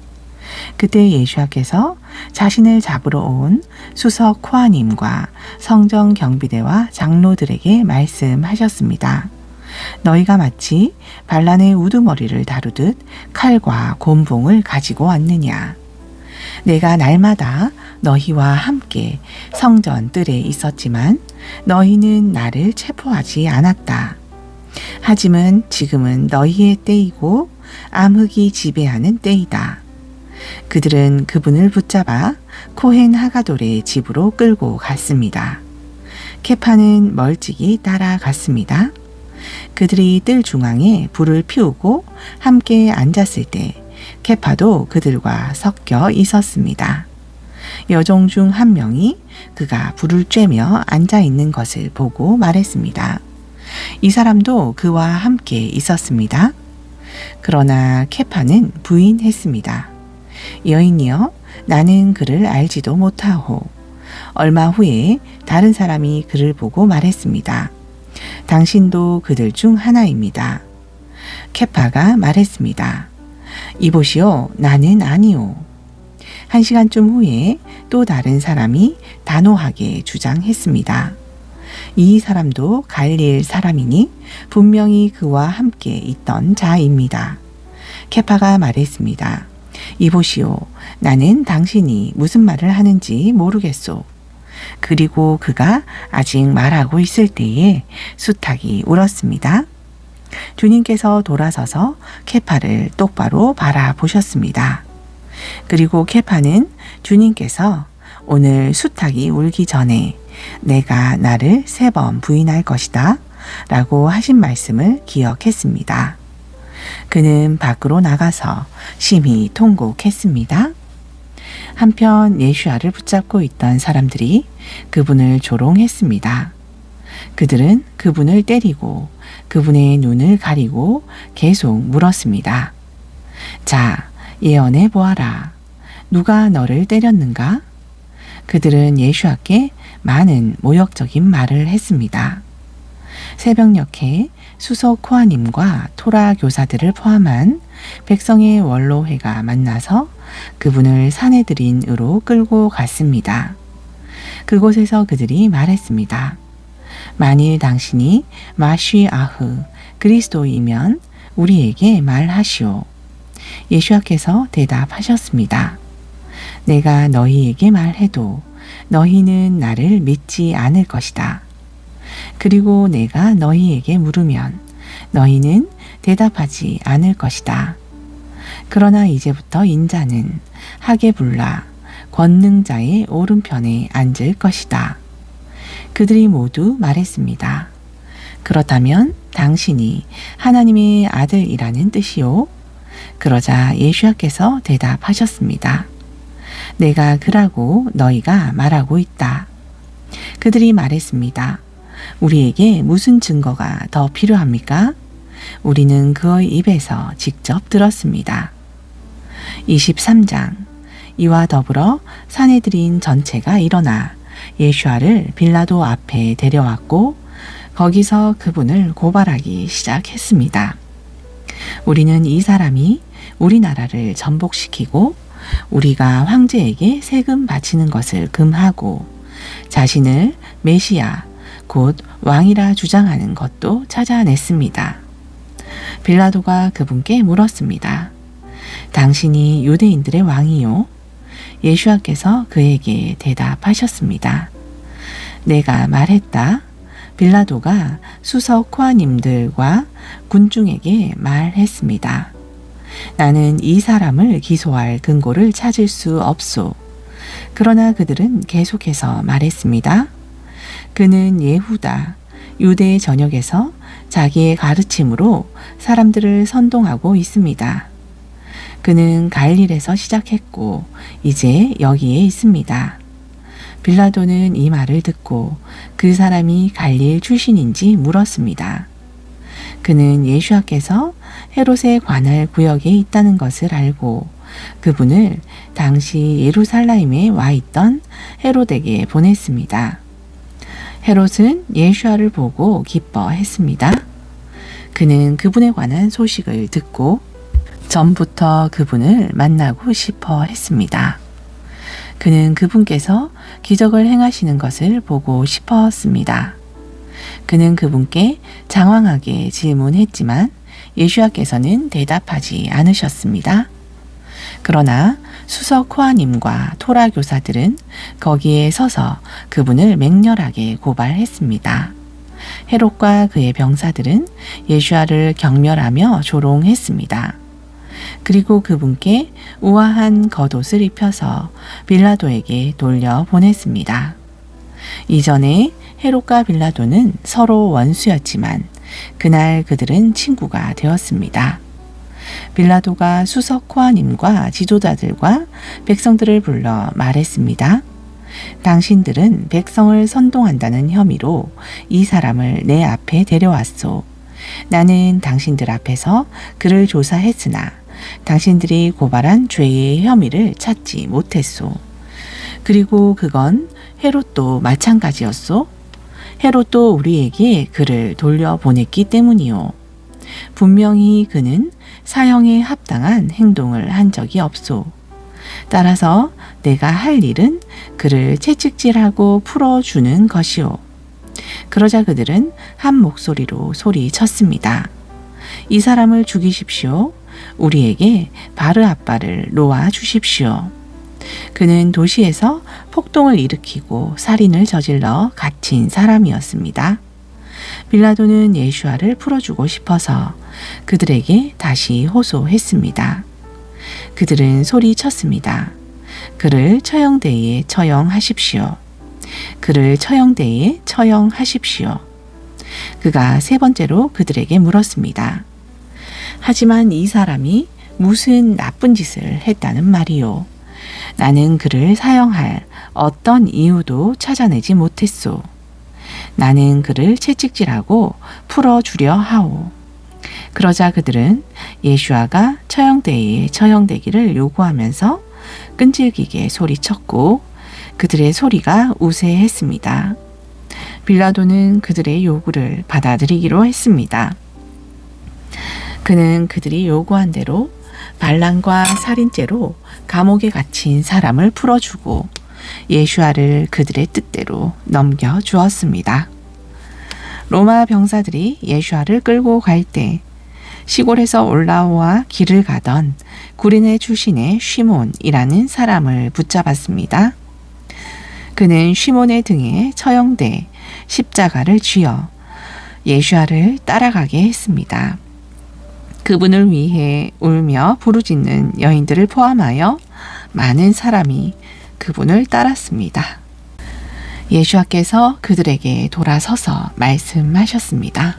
그때 예수와께서 자신을 잡으러 온 수석 코아님과 성정 경비대와 장로들에게 말씀하셨습니다. 너희가 마치 반란의 우두머리를 다루듯 칼과 곤봉을 가지고 왔느냐? 내가 날마다 너희와 함께 성전 뜰에 있었지만 너희는 나를 체포하지 않았다. 하지만 지금은 너희의 때이고 암흑이 지배하는 때이다. 그들은 그분을 붙잡아 코헨 하가돌의 집으로 끌고 갔습니다. 케파는 멀찍이 따라갔습니다. 그들이 뜰 중앙에 불을 피우고 함께 앉았을 때 케파도 그들과 섞여 있었습니다. 여종 중 한 명이 그가 불을 쬐며 앉아 있는 것을 보고 말했습니다. 이 사람도 그와 함께 있었습니다. 그러나 케파는 부인했습니다. 여인이여, 나는 그를 알지도 못하오. 얼마 후에 다른 사람이 그를 보고 말했습니다. 당신도 그들 중 하나입니다. 케파가 말했습니다. 이보시오, 나는 아니오. 1시간쯤 후에 또 다른 사람이 단호하게 주장했습니다. 이 사람도 갈릴 사람이니 분명히 그와 함께 있던 자입니다. 케파가 말했습니다. 이보시오, 나는 당신이 무슨 말을 하는지 모르겠소. 그리고 그가 아직 말하고 있을 때에 수탉이 울었습니다. 주님께서 돌아서서 케파를 똑바로 바라보셨습니다. 그리고 케파는 주님께서 오늘 수탉이 울기 전에 내가 나를 3번 부인할 것이다 라고 하신 말씀을 기억했습니다. 그는 밖으로 나가서 심히 통곡했습니다. 한편 예수아를 붙잡고 있던 사람들이 그분을 조롱했습니다. 그들은 그분을 때리고 그분의 눈을 가리고 계속 물었습니다. 자, 예언해 보아라. 누가 너를 때렸는가? 그들은 예수와께 많은 모욕적인 말을 했습니다. 새벽녘에 수석 코아님과 토라 교사들을 포함한 백성의 원로회가 만나서 그분을 사내들인으로 끌고 갔습니다. 그곳에서 그들이 말했습니다. 만일 당신이 마시아흐 그리스도이면 우리에게 말하시오. 예수와께서 대답하셨습니다. 내가 너희에게 말해도 너희는 나를 믿지 않을 것이다. 그리고 내가 너희에게 물으면 너희는 대답하지 않을 것이다. 그러나 이제부터 인자는 하게불라 권능자의 오른편에 앉을 것이다. 그들이 모두 말했습니다. 그렇다면 당신이 하나님의 아들이라는 뜻이요? 그러자 예수와께서 대답하셨습니다. 내가 그라고 너희가 말하고 있다. 그들이 말했습니다. 우리에게 무슨 증거가 더 필요합니까? 우리는 그의 입에서 직접 들었습니다. 23장. 이와 더불어 사내들인 전체가 일어나 예수아를 빌라도 앞에 데려왔고 거기서 그분을 고발하기 시작했습니다. 우리는 이 사람이 우리나라를 전복시키고 우리가 황제에게 세금 바치는 것을 금하고 자신을 메시아 곧 왕이라 주장하는 것도 찾아냈습니다. 빌라도가 그분께 물었습니다. 당신이 유대인들의 왕이요? 예수와께서 그에게 대답하셨습니다. 내가 말했다. 빌라도가 수석 코아님들과 군중에게 말했습니다. 나는 이 사람을 기소할 근거를 찾을 수 없소. 그러나 그들은 계속해서 말했습니다. 그는 예후다. 유대 전역에서 자기의 가르침으로 사람들을 선동하고 있습니다. 그는 갈릴에서 시작했고 이제 여기에 있습니다. 빌라도는 이 말을 듣고 그 사람이 갈릴 출신인지 물었습니다. 그는 예수와께서 헤롯의 관할 구역에 있다는 것을 알고 그분을 당시 예루살렘에 와 있던 헤롯에게 보냈습니다. 헤롯은 예수와를 보고 기뻐했습니다. 그는 그분에 관한 소식을 듣고 전부터 그분을 만나고 싶어 했습니다. 그는 그분께서 기적을 행하시는 것을 보고 싶었습니다. 그는 그분께 장황하게 질문했지만 예수와께서는 대답하지 않으셨습니다. 그러나 수석 코아님과 토라 교사들은 거기에 서서 그분을 맹렬하게 고발했습니다. 헤롯과 그의 병사들은 예수와를 경멸하며 조롱했습니다. 그리고 그분께 우아한 겉옷을 입혀서 빌라도에게 돌려보냈습니다. 이전에 헤롯과 빌라도는 서로 원수였지만 그날 그들은 친구가 되었습니다. 빌라도가 수석 코아님과 지도자들과 백성들을 불러 말했습니다. 당신들은 백성을 선동한다는 혐의로 이 사람을 내 앞에 데려왔소. 나는 당신들 앞에서 그를 조사했으나 당신들이 고발한 죄의 혐의를 찾지 못했소. 그리고 그건 헤롯도 마찬가지였소. 헤롯도 우리에게 그를 돌려보냈기 때문이요. 분명히 그는 사형에 합당한 행동을 한 적이 없소. 따라서 내가 할 일은 그를 채찍질하고 풀어주는 것이오. 그러자 그들은 한 목소리로 소리쳤습니다. 이 사람을 죽이십시오. 우리에게 바르아바를 놓아 주십시오. 그는 도시에서 폭동을 일으키고 살인을 저질러 갇힌 사람이었습니다. 빌라도는 예수와를 풀어주고 싶어서 그들에게 다시 호소했습니다. 그들은 소리쳤습니다. 그를 처형대에 처형하십시오. 그를 처형대에 처형하십시오. 그가 세 번째로 그들에게 물었습니다. 하지만 이 사람이 무슨 나쁜 짓을 했다는 말이요. 나는 그를 사형할 어떤 이유도 찾아내지 못했소. 나는 그를 채찍질하고 풀어주려 하오. 그러자 그들은 예수와가 처형대에 처형되기를 요구하면서 끈질기게 소리쳤고 그들의 소리가 우세했습니다. 빌라도는 그들의 요구를 받아들이기로 했습니다. 그는 그들이 요구한 대로 반란과 살인죄로 감옥에 갇힌 사람을 풀어주고 예수와를 그들의 뜻대로 넘겨주었습니다. 로마 병사들이 예수와를 끌고 갈 때 시골에서 올라와 길을 가던 구레네 출신의 시몬이라는 사람을 붙잡았습니다. 그는 시몬의 등에 처형돼 십자가를 쥐어 예수와를 따라가게 했습니다. 그분을 위해 울며 부르짖는 여인들을 포함하여 많은 사람이 그분을 따랐습니다. 예수와께서 그들에게 돌아서서 말씀하셨습니다.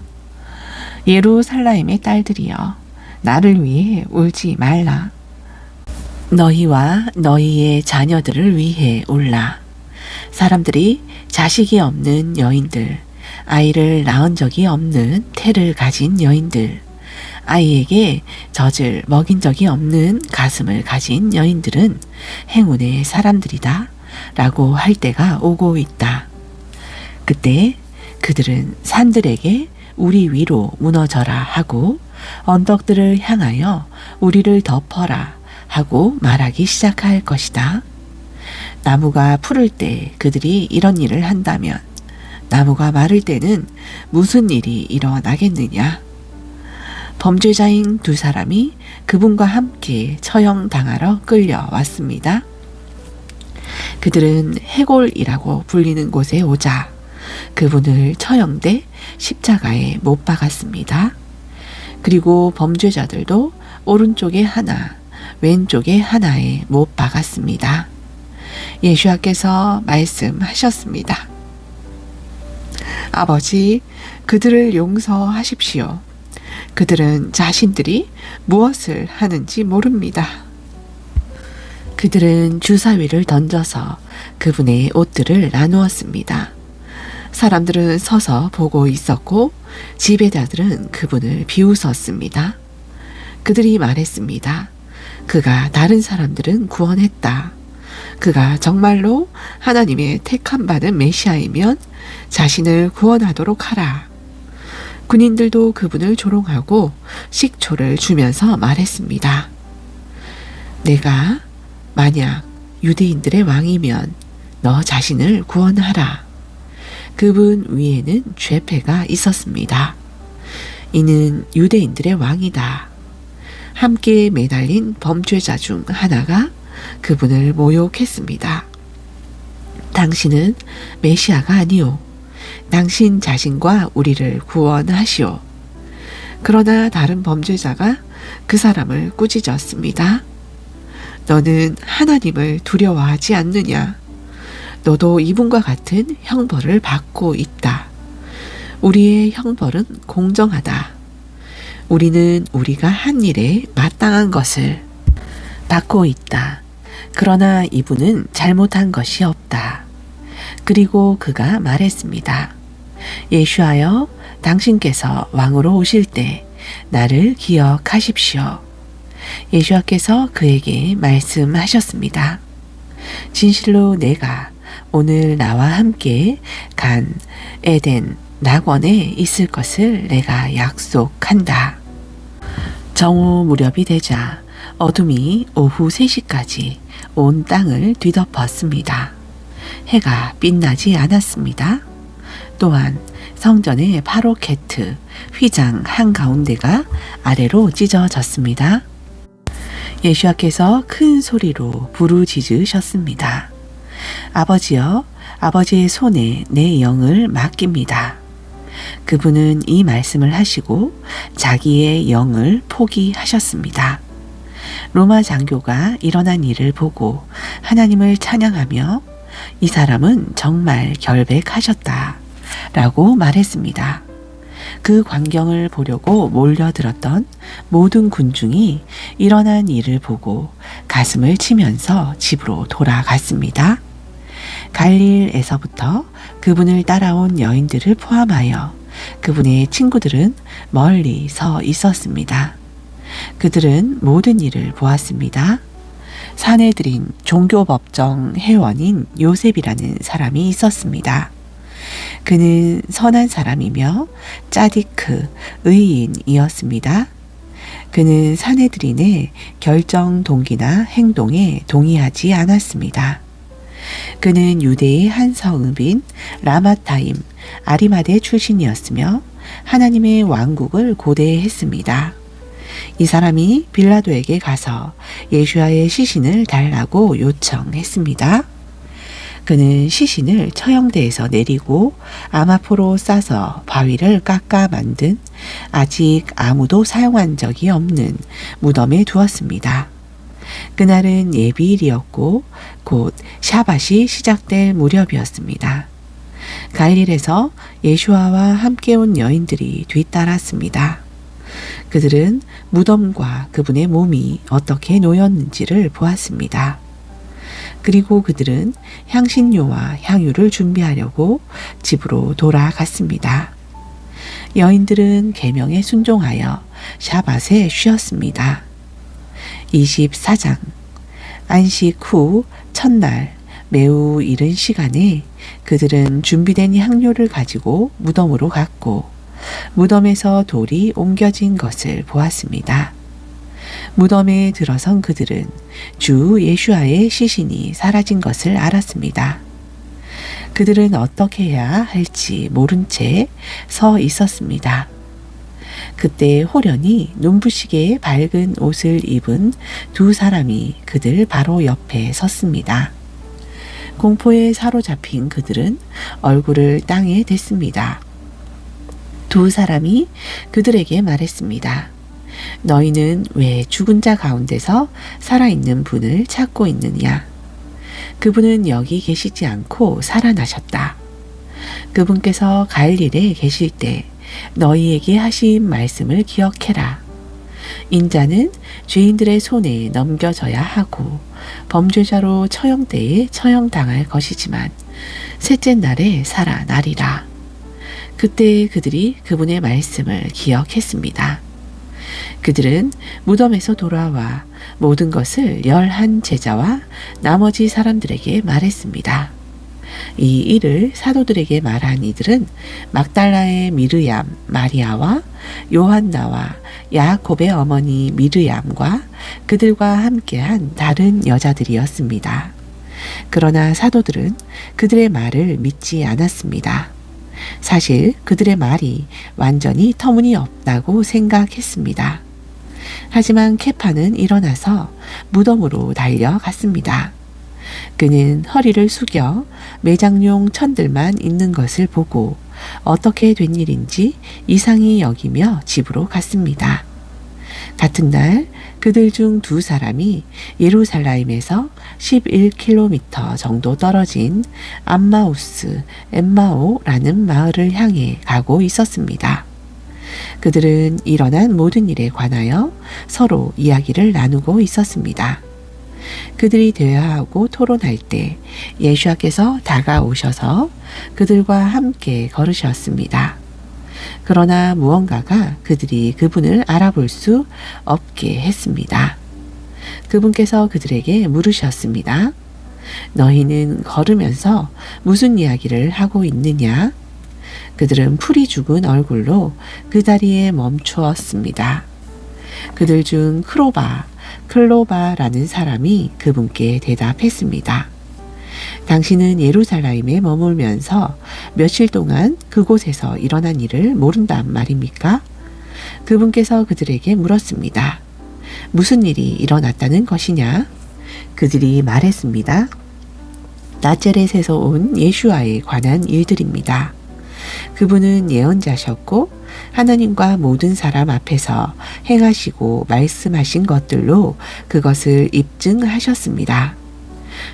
예루살렘의 딸들이여, 나를 위해 울지 말라. 너희와 너희의 자녀들을 위해 울라. 사람들이 자식이 없는 여인들, 아이를 낳은 적이 없는 태를 가진 여인들, 아이에게 젖을 먹인 적이 없는 가슴을 가진 여인들은 행운의 사람들이다 라고 할 때가 오고 있다. 그때 그들은 산들에게 우리 위로 무너져라 하고 언덕들을 향하여 우리를 덮어라 하고 말하기 시작할 것이다. 나무가 푸를 때 그들이 이런 일을 한다면 나무가 마를 때는 무슨 일이 일어나겠느냐. 범죄자인 두 사람이 그분과 함께 처형당하러 끌려왔습니다. 그들은 해골이라고 불리는 곳에 오자 그분을 처형돼 십자가에 못 박았습니다. 그리고 범죄자들도 오른쪽에 하나, 왼쪽에 하나에 못 박았습니다. 예수께서 말씀하셨습니다. 아버지, 그들을 용서하십시오. 그들은 자신들이 무엇을 하는지 모릅니다. 그들은 주사위를 던져서 그분의 옷들을 나누었습니다. 사람들은 서서 보고 있었고 지배자들은 그분을 비웃었습니다. 그들이 말했습니다. 그가 다른 사람들은 구원했다. 그가 정말로 하나님의 택함 받은 메시아이면 자신을 구원하도록 하라. 군인들도 그분을 조롱하고 식초를 주면서 말했습니다. 내가 만약 유대인들의 왕이면 너 자신을 구원하라. 그분 위에는 죄패가 있었습니다. 이는 유대인들의 왕이다. 함께 매달린 범죄자 중 하나가 그분을 모욕했습니다. 당신은 메시아가 아니오. 당신 자신과 우리를 구원하시오. 그러나 다른 범죄자가 그 사람을 꾸짖었습니다. 너는 하나님을 두려워하지 않느냐? 너도 이분과 같은 형벌을 받고 있다. 우리의 형벌은 공정하다. 우리는 우리가 한 일에 마땅한 것을 받고 있다. 그러나 이분은 잘못한 것이 없다. 그리고 그가 말했습니다. 예수하여 당신께서 왕으로 오실 때 나를 기억하십시오. 예수께서 그에게 말씀하셨습니다. 진실로 내가 오늘 나와 함께 간 에덴 낙원에 있을 것을 내가 약속한다. 정오 무렵이 되자 어둠이 오후 3시까지 온 땅을 뒤덮었습니다. 해가 빛나지 않았습니다. 또한 성전의 파로케트 휘장 한가운데가 아래로 찢어졌습니다. 예수께서 큰 소리로 부르짖으셨습니다. 아버지여, 아버지의 손에 내 영을 맡깁니다. 그분은 이 말씀을 하시고 자기의 영을 포기하셨습니다. 로마 장교가 일어난 일을 보고 하나님을 찬양하며 이 사람은 정말 결백하셨다 라고 말했습니다. 그 광경을 보려고 몰려들었던 모든 군중이 일어난 일을 보고 가슴을 치면서 집으로 돌아갔습니다. 갈릴에서부터 그분을 따라온 여인들을 포함하여 그분의 친구들은 멀리 서 있었습니다. 그들은 모든 일을 보았습니다. 사내들인 종교법정 회원인 요셉이라는 사람이 있었습니다. 그는 선한 사람이며 짜디크 의인이었습니다. 그는 사내들인의 결정 동기나 행동에 동의하지 않았습니다. 그는 유대의 한 성읍인 라마타임 아리마대 출신이었으며 하나님의 왕국을 고대했습니다. 이 사람이 빌라도에게 가서 예수와의 시신을 달라고 요청했습니다. 그는 시신을 처형대에서 내리고 아마포로 싸서 바위를 깎아 만든 아직 아무도 사용한 적이 없는 무덤에 두었습니다. 그날은 예비일이었고 곧 샤밧이 시작될 무렵이었습니다. 갈릴에서 예수와와 함께 온 여인들이 뒤따랐습니다. 그들은 무덤과 그분의 몸이 어떻게 놓였는지를 보았습니다. 그리고 그들은 향신료와 향유를 준비하려고 집으로 돌아갔습니다. 여인들은 계명에 순종하여 샤밧에 쉬었습니다. 24장 안식 후 첫날 매우 이른 시간에 그들은 준비된 향료를 가지고 무덤으로 갔고 무덤에서 돌이 옮겨진 것을 보았습니다. 무덤에 들어선 그들은 주 예수와의 시신이 사라진 것을 알았습니다. 그들은 어떻게 해야 할지 모른 채 서 있었습니다. 그때 호련히 눈부시게 밝은 옷을 입은 두 사람이 그들 바로 옆에 섰습니다. 공포에 사로잡힌 그들은 얼굴을 땅에 댔습니다. 두 사람이 그들에게 말했습니다. 너희는 왜 죽은 자 가운데서 살아있는 분을 찾고 있느냐? 그분은 여기 계시지 않고 살아나셨다. 그분께서 갈릴리에 계실 때 너희에게 하신 말씀을 기억해라. 인자는 죄인들의 손에 넘겨져야 하고 범죄자로 처형대에 처형당할 것이지만 셋째 날에 살아나리라. 그때 그들이 그분의 말씀을 기억했습니다. 그들은 무덤에서 돌아와 모든 것을 11 제자와 나머지 사람들에게 말했습니다. 이 일을 사도들에게 말한 이들은 막달라의 미르얌 마리아와 요한나와 야곱의 어머니 미르얌과 그들과 함께한 다른 여자들이었습니다. 그러나 사도들은 그들의 말을 믿지 않았습니다. 사실 그들의 말이 완전히 터무니없다고 생각했습니다. 하지만 케파는 일어나서 무덤으로 달려갔습니다. 그는 허리를 숙여 매장용 천들만 있는 것을 보고 어떻게 된 일인지 이상히 여기며 집으로 갔습니다. 같은 날 그들 중 두 사람이 예루살렘에서 11km 정도 떨어진 엠마오라는 마을을 향해 가고 있었습니다. 그들은 일어난 모든 일에 관하여 서로 이야기를 나누고 있었습니다. 그들이 대화하고 토론할 때 예수께서 다가오셔서 그들과 함께 걸으셨습니다. 그러나 무언가가 그들이 그분을 알아볼 수 없게 했습니다. 그분께서 그들에게 물으셨습니다. 너희는 걸으면서 무슨 이야기를 하고 있느냐? 그들은 풀이 죽은 얼굴로 그 자리에 멈추었습니다. 그들 중 클로바라는 사람이 그분께 대답했습니다. 당신은 예루살렘에 머물면서 며칠 동안 그곳에서 일어난 일을 모른단 말입니까? 그분께서 그들에게 물었습니다. 무슨 일이 일어났다는 것이냐? 그들이 말했습니다. 나자렛에서 온 예수와에 관한 일들입니다. 그분은 예언자셨고 하나님과 모든 사람 앞에서 행하시고 말씀하신 것들로 그것을 입증하셨습니다.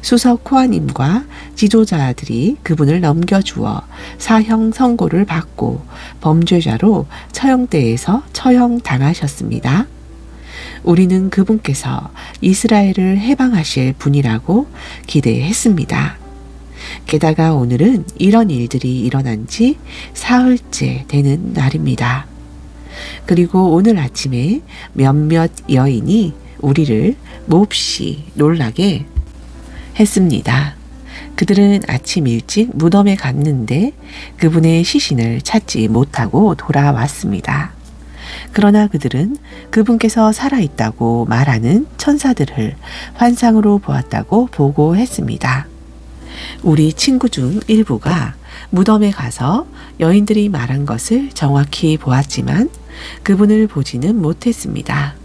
수석 코아님과 지도자들이 그분을 넘겨주어 사형 선고를 받고 범죄자로 처형대에서 처형당하셨습니다. 우리는 그분께서 이스라엘을 해방하실 분이라고 기대했습니다. 게다가 오늘은 이런 일들이 일어난 지 사흘째 되는 날입니다. 그리고 오늘 아침에 몇몇 여인이 우리를 몹시 놀라게 했습니다. 그들은 아침 일찍 무덤에 갔는데 그분의 시신을 찾지 못하고 돌아왔습니다. 그러나 그들은 그분께서 살아있다고 말하는 천사들을 환상으로 보았다고 보고했습니다. 우리 친구 중 일부가 무덤에 가서 여인들이 말한 것을 정확히 보았지만 그분을 보지는 못했습니다.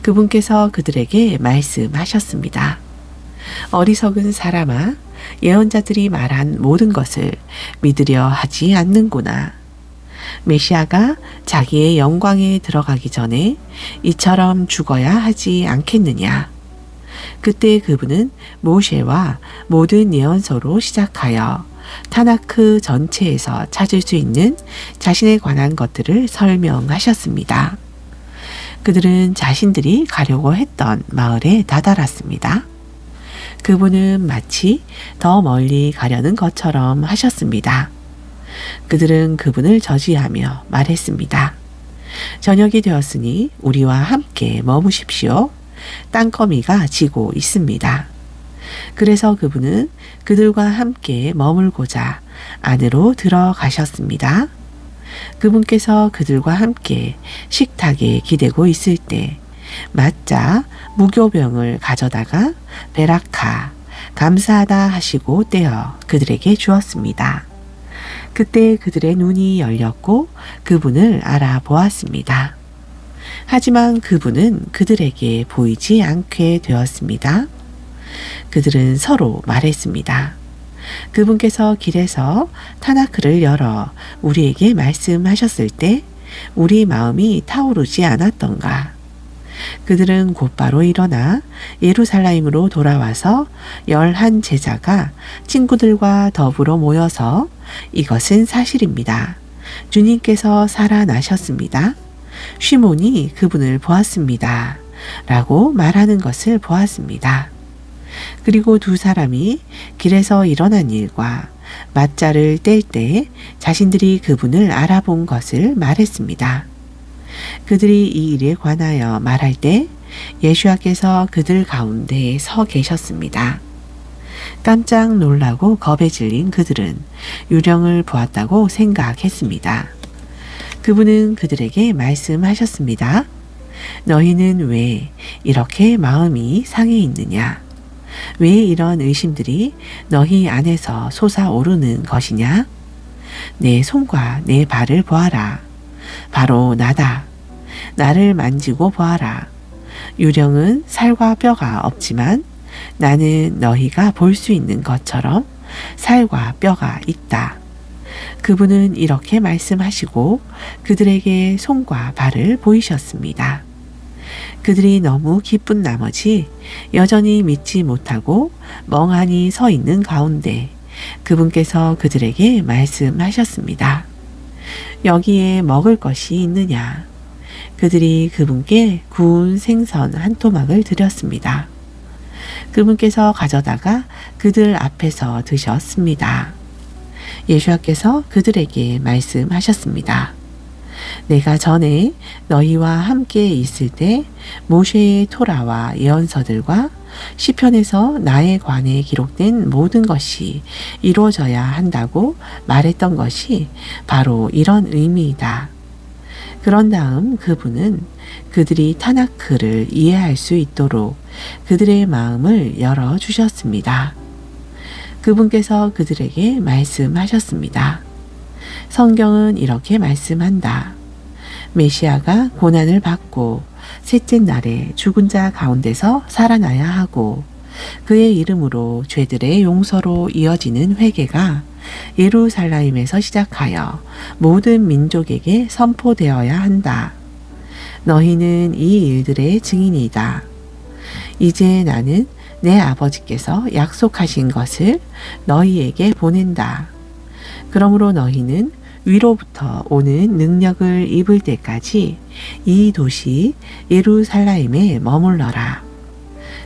그분께서 그들에게 말씀하셨습니다. 어리석은 사람아, 예언자들이 말한 모든 것을 믿으려 하지 않는구나. 메시아가 자기의 영광에 들어가기 전에 이처럼 죽어야 하지 않겠느냐. 그때 그분은 모세와 모든 예언서로 시작하여 타나크 전체에서 찾을 수 있는 자신에 관한 것들을 설명하셨습니다. 그들은 자신들이 가려고 했던 마을에 다다랐습니다. 그분은 마치 더 멀리 가려는 것처럼 하셨습니다. 그들은 그분을 저지하며 말했습니다. 저녁이 되었으니 우리와 함께 머무십시오. 땅거미가 지고 있습니다. 그래서 그분은 그들과 함께 머물고자 안으로 들어가셨습니다. 그분께서 그들과 함께 식탁에 기대고 있을 때 맞자 무교병을 가져다가 베라카, 감사하다 하시고 떼어 그들에게 주었습니다. 그때 그들의 눈이 열렸고 그분을 알아보았습니다. 하지만 그분은 그들에게 보이지 않게 되었습니다. 그들은 서로 말했습니다. 그분께서 길에서 타나크를 열어 우리에게 말씀하셨을 때 우리 마음이 타오르지 않았던가. 그들은 곧바로 일어나 예루살렘으로 돌아와서 11 제자가 친구들과 더불어 모여서 이것은 사실입니다. 주님께서 살아나셨습니다. 시몬이 그분을 보았습니다. 라고 말하는 것을 보았습니다. 그리고 두 사람이 길에서 일어난 일과 맞자를 뗄 때 자신들이 그분을 알아본 것을 말했습니다. 그들이 이 일에 관하여 말할 때 예수께서 그들 가운데 서 계셨습니다. 깜짝 놀라고 겁에 질린 그들은 유령을 보았다고 생각했습니다. 그분은 그들에게 말씀하셨습니다. 너희는 왜 이렇게 마음이 상해 있느냐? 왜 이런 의심들이 너희 안에서 솟아오르는 것이냐? 내 손과 내 발을 보아라. 바로 나다. 나를 만지고 보아라. 유령은 살과 뼈가 없지만 나는 너희가 볼 수 있는 것처럼 살과 뼈가 있다. 그분은 이렇게 말씀하시고 그들에게 손과 발을 보이셨습니다. 그들이 너무 기쁜 나머지 여전히 믿지 못하고 멍하니 서 있는 가운데 그분께서 그들에게 말씀하셨습니다. 여기에 먹을 것이 있느냐? 그들이 그분께 구운 생선 한 토막을 드렸습니다. 그분께서 가져다가 그들 앞에서 드셨습니다. 예수께서 그들에게 말씀하셨습니다. 내가 전에 너희와 함께 있을 때 모세의 토라와 예언서들과 시편에서 나에 관해 기록된 모든 것이 이루어져야 한다고 말했던 것이 바로 이런 의미이다. 그런 다음 그분은 그들이 타나크를 이해할 수 있도록 그들의 마음을 열어주셨습니다. 그분께서 그들에게 말씀하셨습니다. 성경은 이렇게 말씀한다. 메시아가 고난을 받고 셋째 날에 죽은 자 가운데서 살아나야 하고 그의 이름으로 죄들의 용서로 이어지는 회개가 예루살렘에서 시작하여 모든 민족에게 선포되어야 한다. 너희는 이 일들의 증인이다. 이제 나는 내 아버지께서 약속하신 것을 너희에게 보낸다. 그러므로 너희는 위로부터 오는 능력을 입을 때까지 이 도시 예루살렘에 머물러라.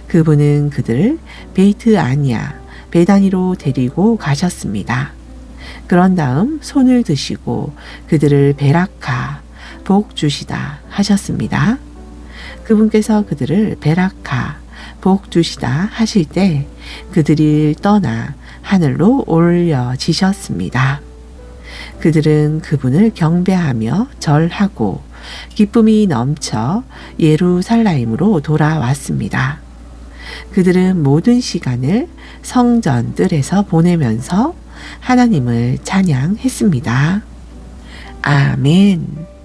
그분은 그들을 베이트 아니야 베다니로 데리고 가셨습니다. 그런 다음 손을 드시고 그들을 베라카 복 주시다 하셨습니다. 그분께서 그들을 베라카 복 주시다 하실 때 그들이 떠나 하늘로 올려지셨습니다. 그들은 그분을 경배하며 절하고 기쁨이 넘쳐 예루살렘으로 돌아왔습니다. 그들은 모든 시간을 성전 뜰에서 보내면서 하나님을 찬양했습니다. 아멘.